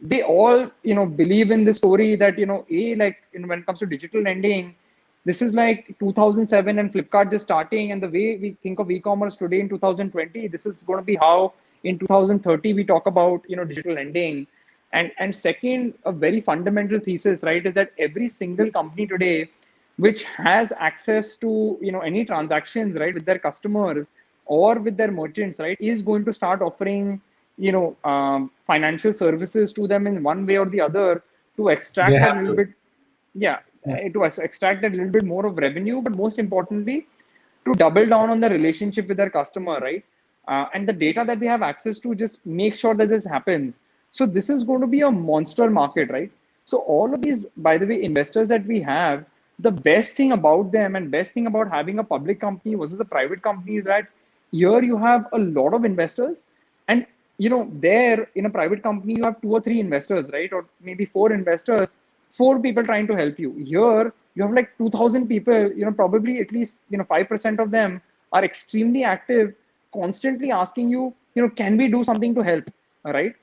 they all believe in this story that like when it comes to digital lending, this is like 2007 and Flipkart just starting, and the way we think of e-commerce today in 2020, this is going to be how in 2030 we talk about digital lending. And second, a very fundamental thesis, right, is that every single company today which has access to any transactions, right, with their customers or with their merchants, right, is going to start offering financial services to them in one way or the other to They extract a have little to. bit, yeah, Yeah. to extract a little bit more of revenue, but most importantly, to double down on the relationship with their customer, right? And the data that they have access to, just make sure that this happens. So this is going to be a monster market, right? So all of these, by the way, investors that we have, the best thing about them and best thing about having a public company versus a private company is that here you have a lot of investors, and there in a private company you have two or three investors, right, or maybe four investors, four people trying to help you. Here you have like 2,000 people, probably at least 5% of them are extremely active, constantly asking you, can we do something to help, right?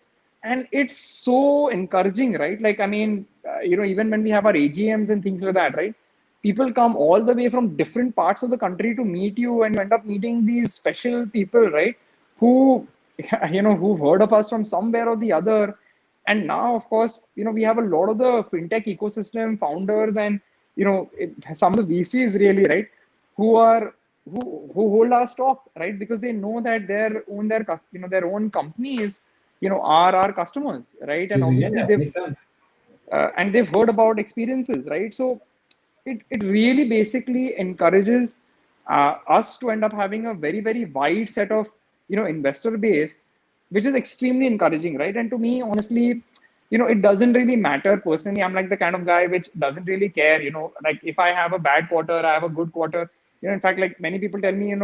And it's so encouraging, right? Like, I mean, even when we have our AGMs and things like that, right, people come all the way from different parts of the country to meet you, and you end up meeting these special people, right, who who've heard of us from somewhere or the other. And now, of course, we have a lot of the fintech ecosystem founders and some of the VCs, really, right, who are who hold our stock, right, because they know that their own companies are our customers, right? And Using it, obviously yeah, they've makes sense. heard about experiences, right? So it really basically encourages us to end up having a very, very wide set of investor base, which is extremely encouraging, right? And to me, honestly, it doesn't really matter. Personally, I'm like the kind of guy which doesn't really care, like if I have a bad quarter, I have a good quarter. In fact, like many people tell me,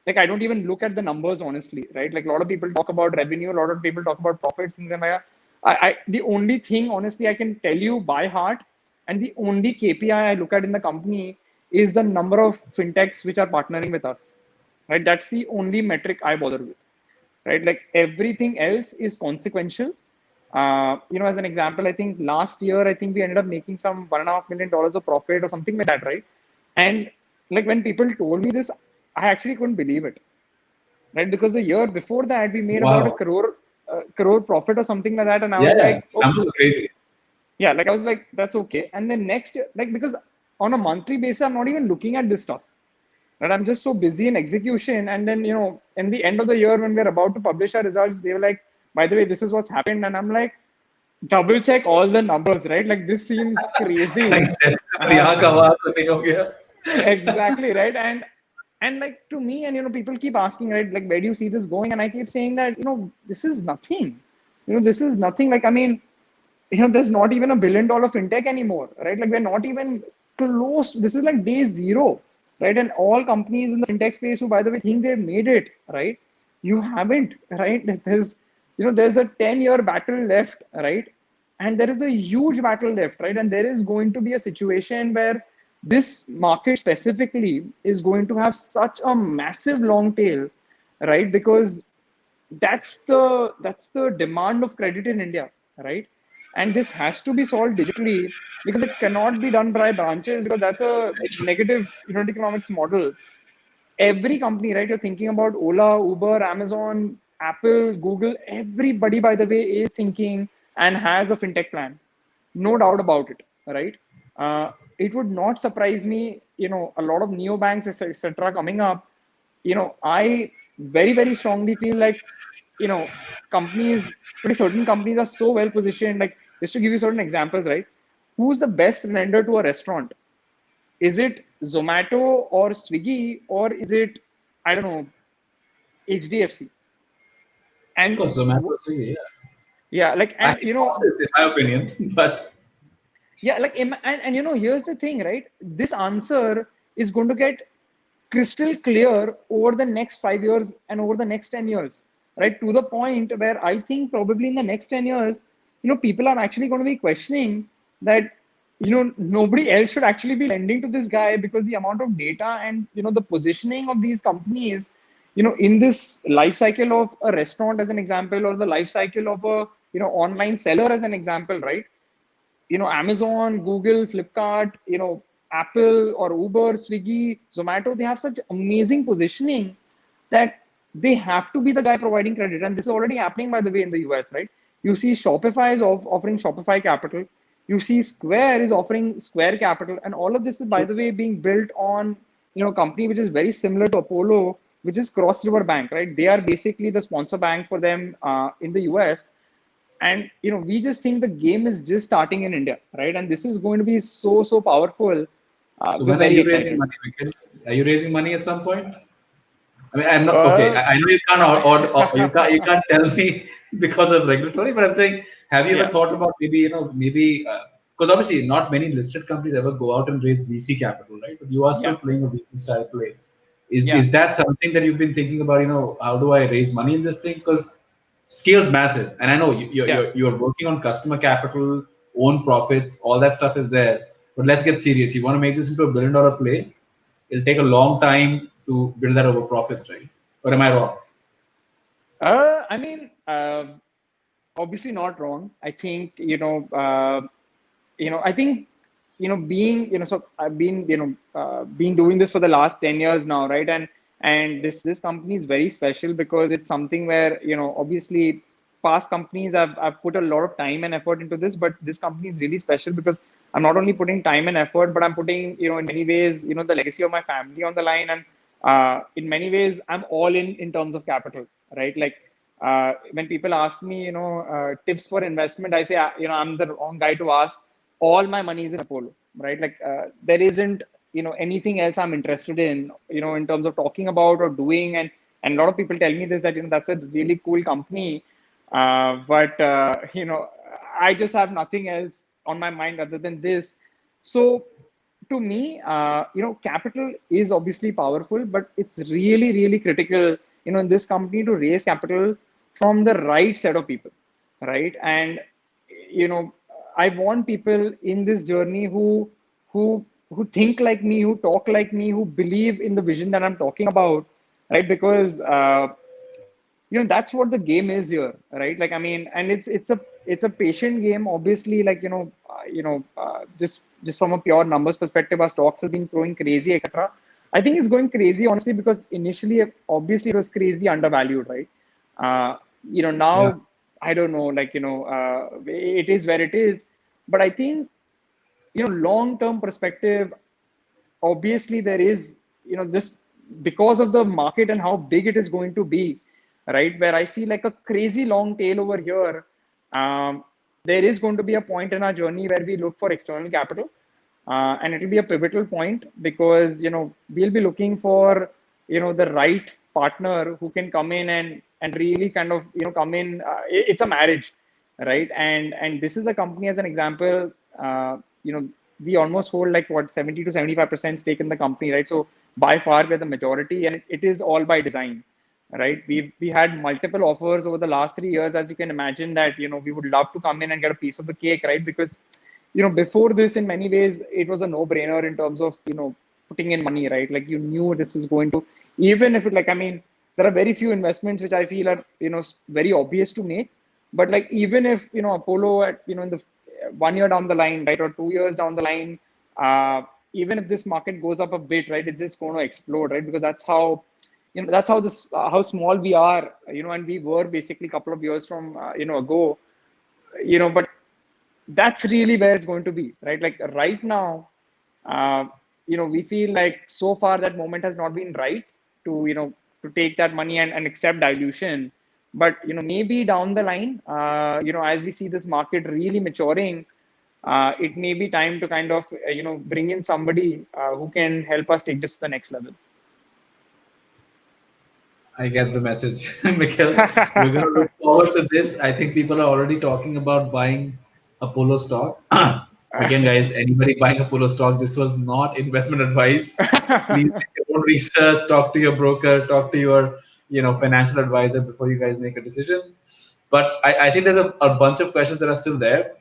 like I don't even look at the numbers, honestly, right? Like a lot of people talk about revenue, a lot of people talk about profits, things like that. The only thing, honestly, I can tell you by heart, and the only KPI I look at in the company is the number of fintechs which are partnering with us, right? That's the only metric I bother with, right? Like everything else is consequential. As an example, I think last year, I think we ended up making some $1.5 million of profit or something like that, right? And like when people told me this, I actually couldn't believe it, right? Because the year before that, we made about a Wow. crore profit or something like that, and I Yeah, was yeah. like, oh, Numbers are crazy. yeah, like I was like, that's okay. And then next year, like because on a monthly basis, I'm not even looking at this stuff. Right? I'm just so busy in execution. And then, in the end of the year when we're about to publish our results, they were like, by the way, this is what's happened. And I'm like, double check all the numbers, right? Like this seems crazy. Like that's Uh, यहाँ का वहाँ तो नहीं हो गया. exactly, right? And like to me, and people keep asking, right, like where do you see this going? And I keep saying that, this is nothing. This is nothing. Like, I mean, there's not even $1 billion fintech anymore, right? Like we're not even close. This is like day zero, right? And all companies in the fintech space who, by the way, think they've made it, right? You haven't, right? There's a 10-year battle left, right? And there is a huge battle left, right? And there is going to be a situation where this market specifically is going to have such a massive long tail, right? Because that's the demand of credit in India, right? And this has to be solved digitally because it cannot be done by branches because that's a negative unit economics model. Every company, right? You're thinking about Ola, Uber, Amazon, Apple, Google. Everybody, by the way, is thinking and has a fintech plan. No doubt about it, right? It would not surprise me, a lot of neobanks, etc., coming up. I very, very strongly feel like, you know, companies, pretty certain companies are so well positioned. Like, just to give you certain examples, right? Who's the best lender to a restaurant? Is it Zomato or Swiggy, or is it, I don't know, HDFC? Of And course, Zomato is free, yeah. yeah, like, I and think process, in my opinion, but yeah, like, and here's the thing, right? This answer is going to get crystal clear over the next 5 years and over the next 10 years, right? To the point where I think probably in the next 10 years, people are actually going to be questioning that, nobody else should actually be lending to this guy because the amount of data and, the positioning of these companies, in this life cycle of a restaurant as an example, or the life cycle of a, online seller as an example, right? Amazon, Google, Flipkart, Apple or Uber, Swiggy, Zomato, they have such amazing positioning that they have to be the guy providing credit. And this is already happening, by the way, in the US, right? You see Shopify is offering Shopify Capital. You see Square is offering Square Capital, and all of this is, by True. the way, being built on a company which is very similar to Apollo, which is Cross River Bank, right? They are basically the sponsor bank for them in the US, and we just think the game is just starting in India, right? And this is going to be so powerful. So We're when are very you raising excited. money, Mikhil? Are you raising money at some point? I mean, I'm not okay. Uh, I know you can't or you can't tell me because of regulatory, but I'm saying, have you ever yeah, thought about maybe because obviously not many listed companies ever go out and raise VC capital, right? But you are still yeah, playing a VC style play. Is yeah, is that something that you've been thinking about? How do I raise money in this thing? Because scale's massive, and I know yeah. you're working on customer capital, own profits, all that stuff is there. But let's get serious. You want to make this into a billion-dollar play? It'll take a long time to build that over profits, right? Or am I wrong? I mean, obviously not wrong. I think I think being so I've been been doing this for the last 10 years now, right? And this company is very special because it's something where obviously past companies I've put a lot of time and effort into this, but this company is really special because I'm not only putting time and effort, but I'm putting in many ways the legacy of my family on the line, and in many ways I'm all in terms of capital, right? Like when people ask me tips for investment, I say I'm the wrong guy to ask. All my money is in Apollo, right? Like there isn't anything else I'm interested in in terms of talking about or doing. And a lot of people tell me this, that that's a really cool company, but I just have nothing else on my mind other than this. So to me, capital is obviously powerful, but it's really critical, in this company to raise capital from the right set of people, right? And you know, I want people in this journey who think like me, who talk like me, who believe in the vision that I'm talking about, right? Because that's what the game is here, right? Like, I mean, and it's a patient game, obviously. Like, just from a pure numbers perspective, our stocks have been growing crazy, etc. I think it's going crazy, honestly, because initially obviously it was crazy undervalued, right? Yeah, Now I don't know, like, it is where it is. But I think long term perspective, obviously there is this, because of the market and how big it is going to be, right? Where I see like a crazy long tail over here. There is going to be a point in our journey where we look for external capital, and it will be a pivotal point because we'll be looking for the right partner who can come in and really kind of come in. It's a marriage, right? And this is a company, as an example. We almost hold like what, 70 to 75% stake in the company, right? So by far we're the majority, and it is all by design, right? We had multiple offers over the last 3 years, as you can imagine, that we would love to come in and get a piece of the cake, right? Because before this, in many ways it was a no brainer in terms of putting in money, right? Like, you knew this is going to, even if it, like, I mean, there are very few investments which I feel are very obvious to make. But like, even if Apollo at in the 1 year down the line, right, or 2 years down the line, even if this market goes up a bit, right, it's just going to explode, right? Because that's how that's how this how small we are, and we were basically a couple of years from ago, but that's really where it's going to be, right? Like right now, uh, we feel like so far that moment has not been right to to take that money and accept dilution. But maybe down the line, as we see this market really maturing, it may be time to kind of bring in somebody who can help us take this to the next level. I get the message, Mikhail. We're going to look forward to this. I think people are already talking about buying Apollo stock. Again, guys, anybody buying Apollo stock, this was not investment advice. Please do your own research, talk to your broker, talk to your financial advisor before you guys make a decision. But I think there's a bunch of questions that are still there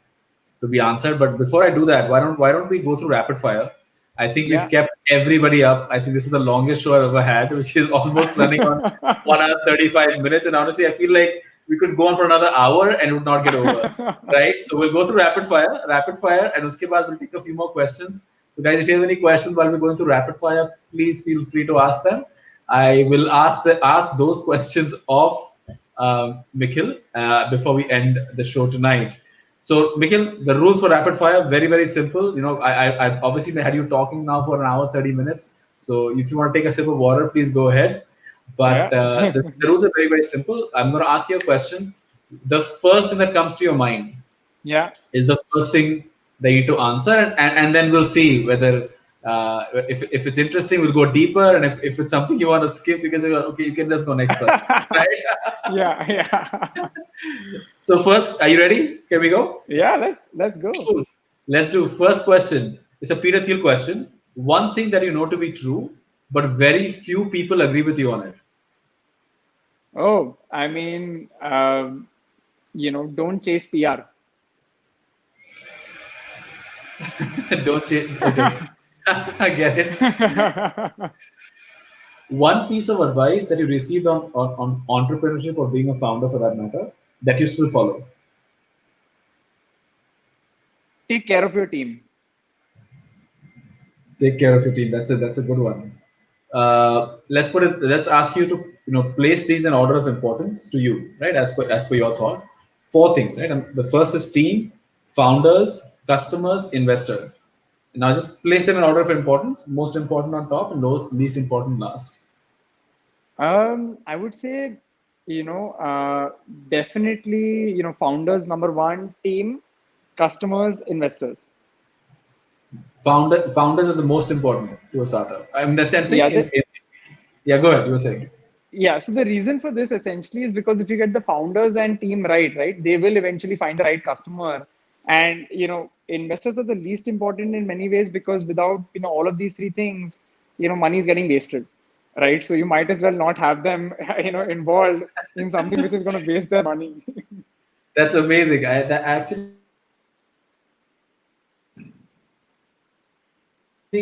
to be answered. But before I do that, why don't we go through rapid fire? I think we've Yeah. kept everybody up. I think this is the longest show I've ever had, which is almost running on 1 hour 35 minutes. And honestly, I feel like we could go on for another hour and it would not get over. Right? So we'll go through rapid fire, and uske baad we'll take a few more questions. So guys, if you have any questions while we're going through rapid fire, please feel free to ask them. I will ask those questions off Mikhil, before we end the show tonight. So, Mikhil, the rules for rapid fire very very simple. I obviously had you talking now for an hour 30 minutes. So, if you want to take a sip of water, please go ahead. But Yeah. the rules are very very simple. I'm going to ask you a question. The first thing that comes to your mind Yeah. is the first thing they need to answer, and then we'll see whether if it's interesting, we'll go deeper, and if it's something you want to skip because okay, you can just go next question, right? Yeah. Yeah. So first, are you ready? Can we go? Yeah. Let's go. Cool. Let's do first question. It's a Peter Thiel question. One thing that you know to be true, but very few people agree with you on it. Oh, I mean, don't chase PR. Don't change. Okay, I get it. One piece of advice that you received on entrepreneurship or being a founder for that matter that you still follow. Take care of your team. Take care of your team. That's a good one. Let's put it. Let's ask you to place these in order of importance to you, right? As per your thought, four things, right? And the first is team, founders, customers, investors. Now just place them in order of importance. Most important on top, and least important last. I would say, definitely, founders number one, team, customers, investors. Founders are the most important to a startup. I mean, that's what I'm saying. Yeah, Yeah, go ahead. You were saying. yeah. So the reason for this essentially is because if you get the founders and team right, they will eventually find the right customer. And investors are the least important in many ways because without all of these three things, money is getting wasted, right? So you might as well not have them, involved in something which is going to waste their money. That's amazing. That actually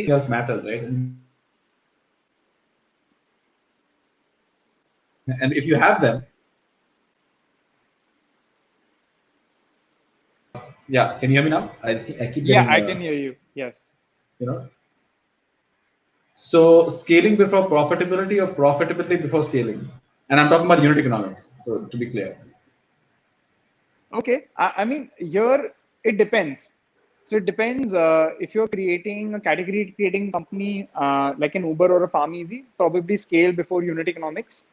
else matters, right? And if you have them, yeah. Can you hear me now? I keep Yeah, getting I can hear you. Yes. you know. So scaling before profitability or profitability before scaling, and I'm talking about unit economics. So to be clear, Okay. I mean, here it depends. So it depends if you're creating a category creating company like an Uber or a Farm Easy, probably scale before unit economics.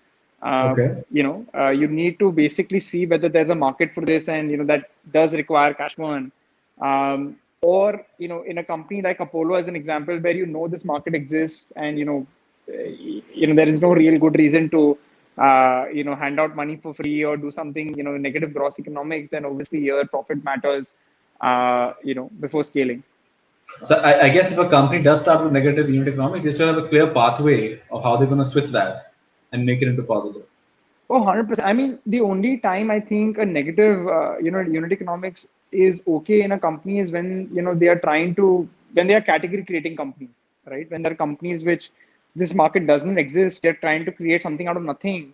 okay. You need to basically see whether there's a market for this and, that does require cash burn. Or, in a company like Apollo, as an example, where this market exists and, there is no real good reason to hand out money for free or do something, negative gross economics, then obviously here profit matters, before scaling. So I guess if a company does start with negative unit economics, they still have a clear pathway of how they're going to switch that and make it into positive. Oh, 100%. I mean, the only time I think a negative, unit economics is okay in a company is when, they are when they are category creating companies, right? When there are companies which this market doesn't exist, they're trying to create something out of nothing.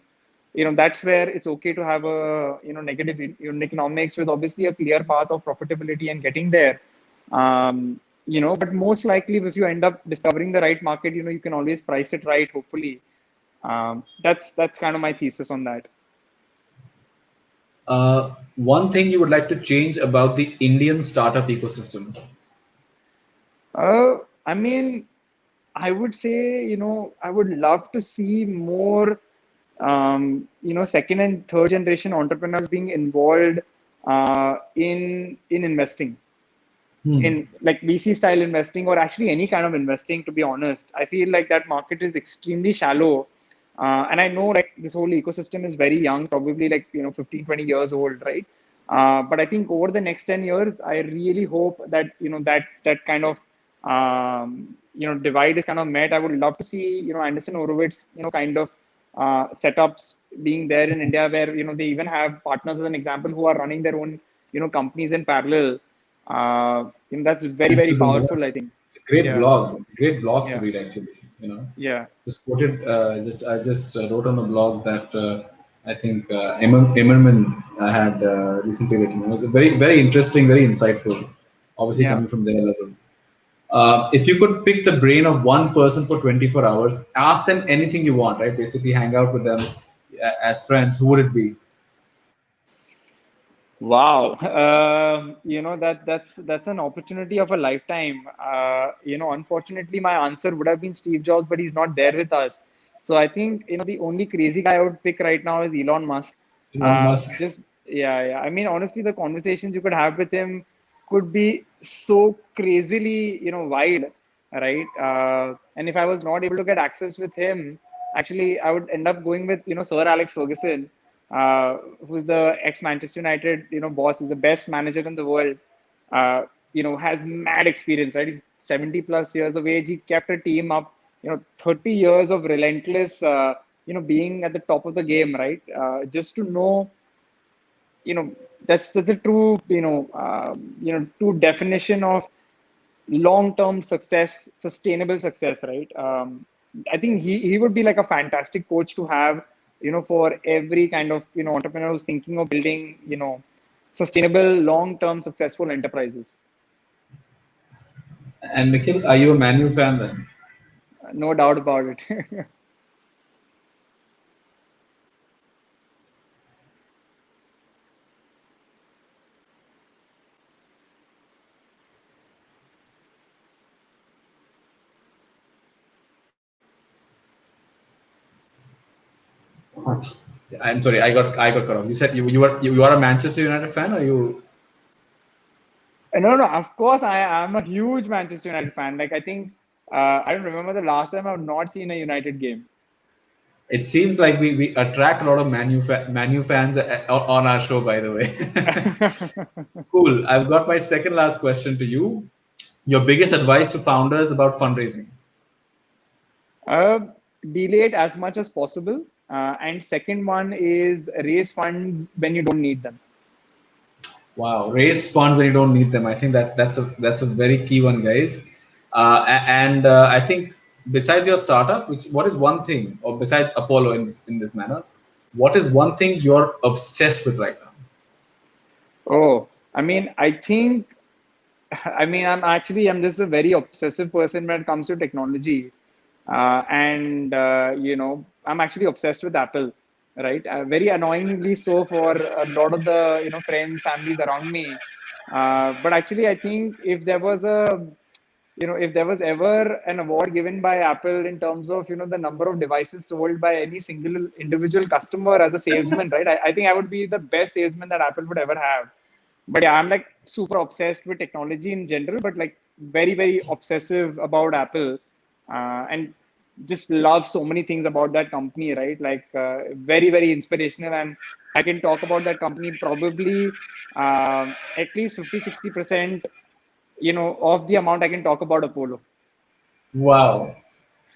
That's where it's okay to have a, negative unit economics with obviously a clear path of profitability and getting there. But most likely if you end up discovering the right market, you can always price it right, hopefully. That's kind of my thesis on that. One thing you would like to change about the Indian startup ecosystem? I mean, I would say, I would love to see more, second and third generation entrepreneurs being involved in investing, Hmm. in like VC style investing or actually any kind of investing, to be honest. I feel like that market is extremely shallow. And I know like this whole ecosystem is very young, probably like, 15, 20 years old, right? But I think over the next 10 years, I really hope that, that kind of, divide is kind of met. I would love to see, Anderson Horowitz, kind of setups being there in India where, they even have partners as an example who are running their own, companies in parallel. That's very, And very still doing well. powerful, I think. It's a great Yeah. blog. Great blogs to Yeah. read actually. You know, Yeah. just quoted. I just wrote on a blog that I think Immerman had recently written. It was a very very interesting, very insightful. Obviously Yeah. coming from their level. If you could pick the brain of one person for 24 hours, ask them anything you want, right? Basically, hang out with them as friends. Who would it be? Wow, that's an opportunity of a lifetime. Unfortunately, my answer would have been Steve Jobs, but he's not there with us. So I think the only crazy guy I would pick right now is Elon Musk. Elon Musk. Just yeah, yeah. I mean, honestly, the conversations you could have with him could be so crazily wild, right? And if I was not able to get access with him, actually, I would end up going with Sir Alex Ferguson, uh, who's the ex-Manchester United, boss, is the best manager in the world. Has mad experience, right? He's 70 plus years of age. He kept a team up, 30 years of relentless, being at the top of the game, right? Just to know, you know, that's a true, true definition of long-term success, sustainable success, right? I think he would be like a fantastic coach to have, for every kind of entrepreneur who's thinking of building, sustainable, long-term, successful enterprises. And Mikhil, are you a Man U fan then? No doubt about it. I'm sorry, I got cut off. You said you are a Manchester United fan, or you? No, of course I'm a huge Manchester United fan. Like I think I don't remember the last time I've not seen a United game. It seems like we attract a lot of Man U fans on our show. By the way, cool. I've got my second last question to you. Your biggest advice to founders about fundraising? Uh, Delay it as much as possible. And second one is raise funds when you don't need them. Wow, raise funds when you don't need them. I think that's a very key one, guys. And I think besides your startup, what is one thing, or besides Apollo in this manner, what is one thing you're obsessed with right now? Oh, I mean, I think, I'm just a very obsessive person when it comes to technology. And I'm actually obsessed with Apple, right? Very annoyingly so for a lot of the, friends, families around me. But actually, I think if there was ever an award given by Apple in terms of, the number of devices sold by any single individual customer as a salesman, right? I think I would be the best salesman that Apple would ever have. But yeah, I'm like super obsessed with technology in general, but like very, very obsessive about Apple, and just love so many things about that company, right? Like very, very inspirational. And I can talk about that company probably at least 50, 60%, of the amount I can talk about Apollo. Wow.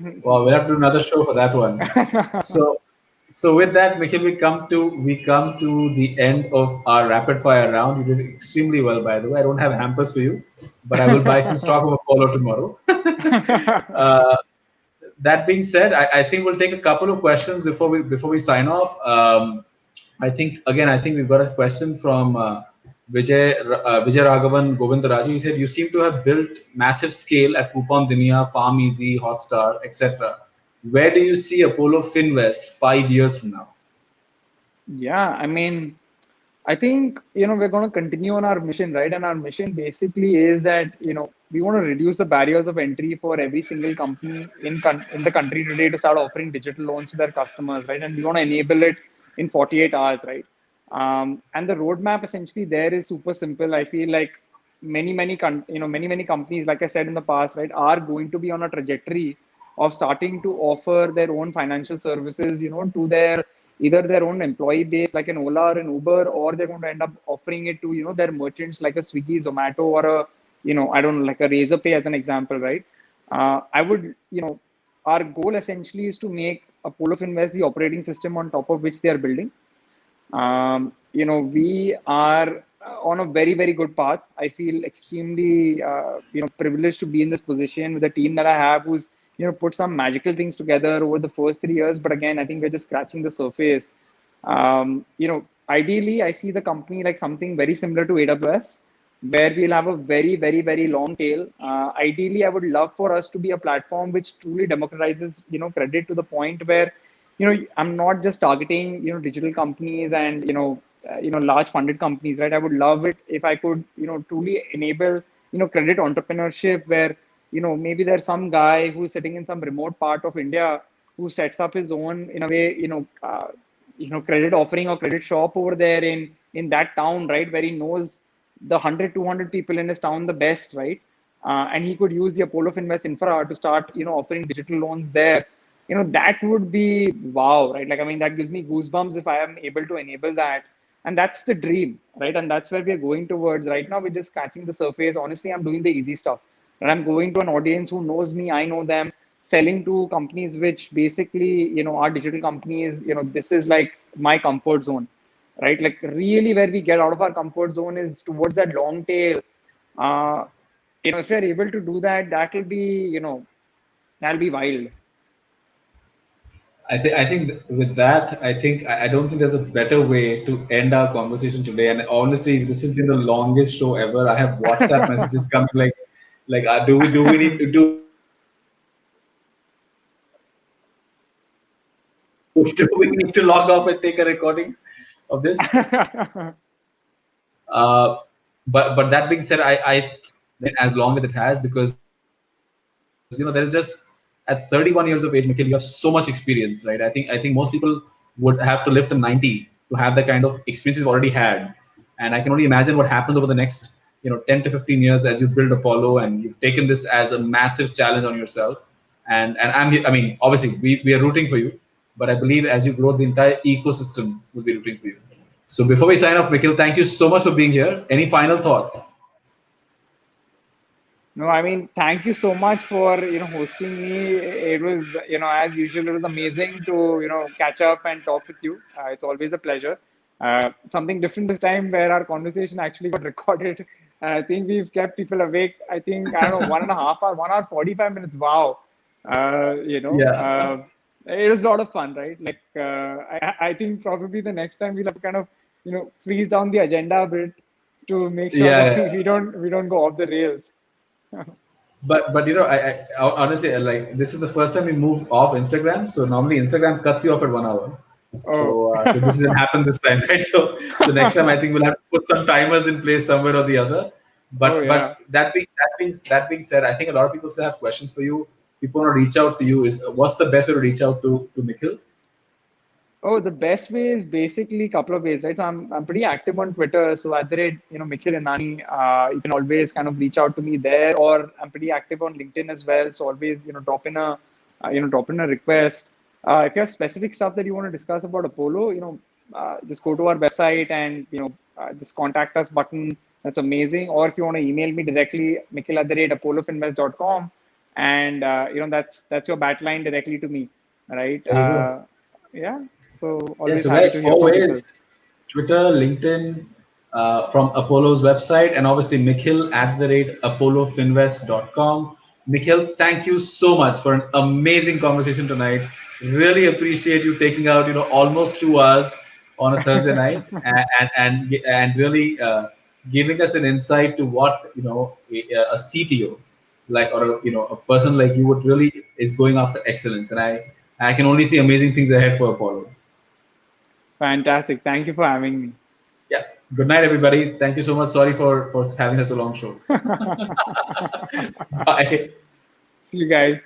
Wow, we'll have to do another show for that one. So, so with that, Mikhil, we come to the end of our rapid fire round. You did extremely well, by the way. I don't have hampers for you, but I will buy some stock of Apollo tomorrow. uh, that being said, I think we'll take a couple of questions before we sign off. I think we've got a question from Vijay Raghavan Govindaraju. He said, "You seem to have built massive scale at Coupon Dunia, Farm Easy, Hotstar, etc. Where do you see Apollo Finvest 5 years from now?" Yeah, I mean, I think, we're going to continue on our mission, right? And our mission basically is that, we want to reduce the barriers of entry for every single company in the country today to start offering digital loans to their customers, right? And we want to enable it in 48 hours, right? And the roadmap essentially there is super simple. I feel like many companies, like I said in the past, right, are going to be on a trajectory of starting to offer their own financial services, to their either their own employee base like an Ola or an Uber, or they're going to end up offering it to their merchants like a Swiggy, Zomato, or a I don't know, like a Razor Pay as an example, right? I would our goal essentially is to make Apollo Finvest the operating system on top of which they are building. We are on a very, very good path. I feel extremely, privileged to be in this position with the team that I have, who's, put some magical things together over the first 3 years. But again, I think we're just scratching the surface. Ideally, I see the company like something very similar to AWS, where we'll have a very, very, very long tail. Ideally, I would love for us to be a platform which truly democratizes, credit to the point where I'm not just targeting digital companies and large funded companies, right? I would love it if I could, truly enable, credit entrepreneurship where, maybe there's some guy who's sitting in some remote part of India who sets up his own, in a way, credit offering or credit shop over there in that town, right? Where he knows the 100, 200 people in his town the best, right? And he could use the Apollo Finvest infra to start, offering digital loans there. That would be wow, right? Like, I mean, that gives me goosebumps if I am able to enable that. And that's the dream, right? And that's where we are going towards. Right now, we're just scratching the surface. Honestly, I'm doing the easy stuff. And I'm going to an audience who knows me, I know them, selling to companies which basically, are digital companies. This is like my comfort zone, right? Like, really, where we get out of our comfort zone is towards that long tail. Uh, if you're able to do that, that'll be wild. I think with that, I don't think there's a better way to end our conversation today. And honestly, this has been the longest show ever. I have WhatsApp messages coming like do we need to do we need to log off and take a recording of this? But that being said, I as long as it has, because there is just at 31 years of age, Mikhil, you have so much experience, right? I think most people would have to live to 90 to have the kind of experiences you've already had, and I can only imagine what happens over the next 10 to 15 years as you build Apollo and you've taken this as a massive challenge on yourself. And I mean, obviously we are rooting for you, but I believe as you grow, the entire ecosystem will be rooting for you. So before we sign off, Mikhil, thank you so much for being here. Any final thoughts? No, I mean, thank you so much for hosting me. It was as usual, it was amazing to catch up and talk with you. It's always a pleasure. Something different this time where our conversation actually got recorded. And I think we've kept people awake. I think I don't know 1.5 hour, 1 hour 45 minutes. Wow, Yeah, it was a lot of fun, right? Like I think probably the next time we'll have to kind of freeze down the agenda a bit to make sure yeah, that yeah. we don't go off the rails. But honestly, like this is the first time we moved off Instagram. So normally Instagram cuts you off at 1 hour. Oh, So this didn't happen this time, right? So next time I think we'll have to put some timers in place somewhere or the other. oh But yeah. that being said, I think a lot of people still have questions for you. People want to reach out to you. Is what's the best way to reach out to Nikhil? Oh, the best way is basically a couple of ways, right? So I'm pretty active on Twitter. So at the rate, Mikhil Innani, you can always kind of reach out to me there, or I'm pretty active on LinkedIn as well. So always, drop in a request. If you have specific stuff that you want to discuss about Apollo, just go to our website and just contact us button. That's amazing. Or if you want to email me directly, mikhil@apollofinvest.com, and that's your bat line directly to me, right? There you go. Yeah. So Yeah, always so happy guys, to hear four from people. ways: Twitter, LinkedIn, from Apollo's website, and obviously Mikhil @apollofinvest.com. Mikhil, thank you so much for an amazing conversation tonight. Really appreciate you taking out almost 2 hours on a Thursday night and really giving us an insight to what a CTO like or a person like you would really is going after excellence, and I can only see amazing things ahead for Apollo. Fantastic. Thank you for having me. Yeah. Good night, everybody. Thank you so much. Sorry for having such a long show. Bye. See you guys.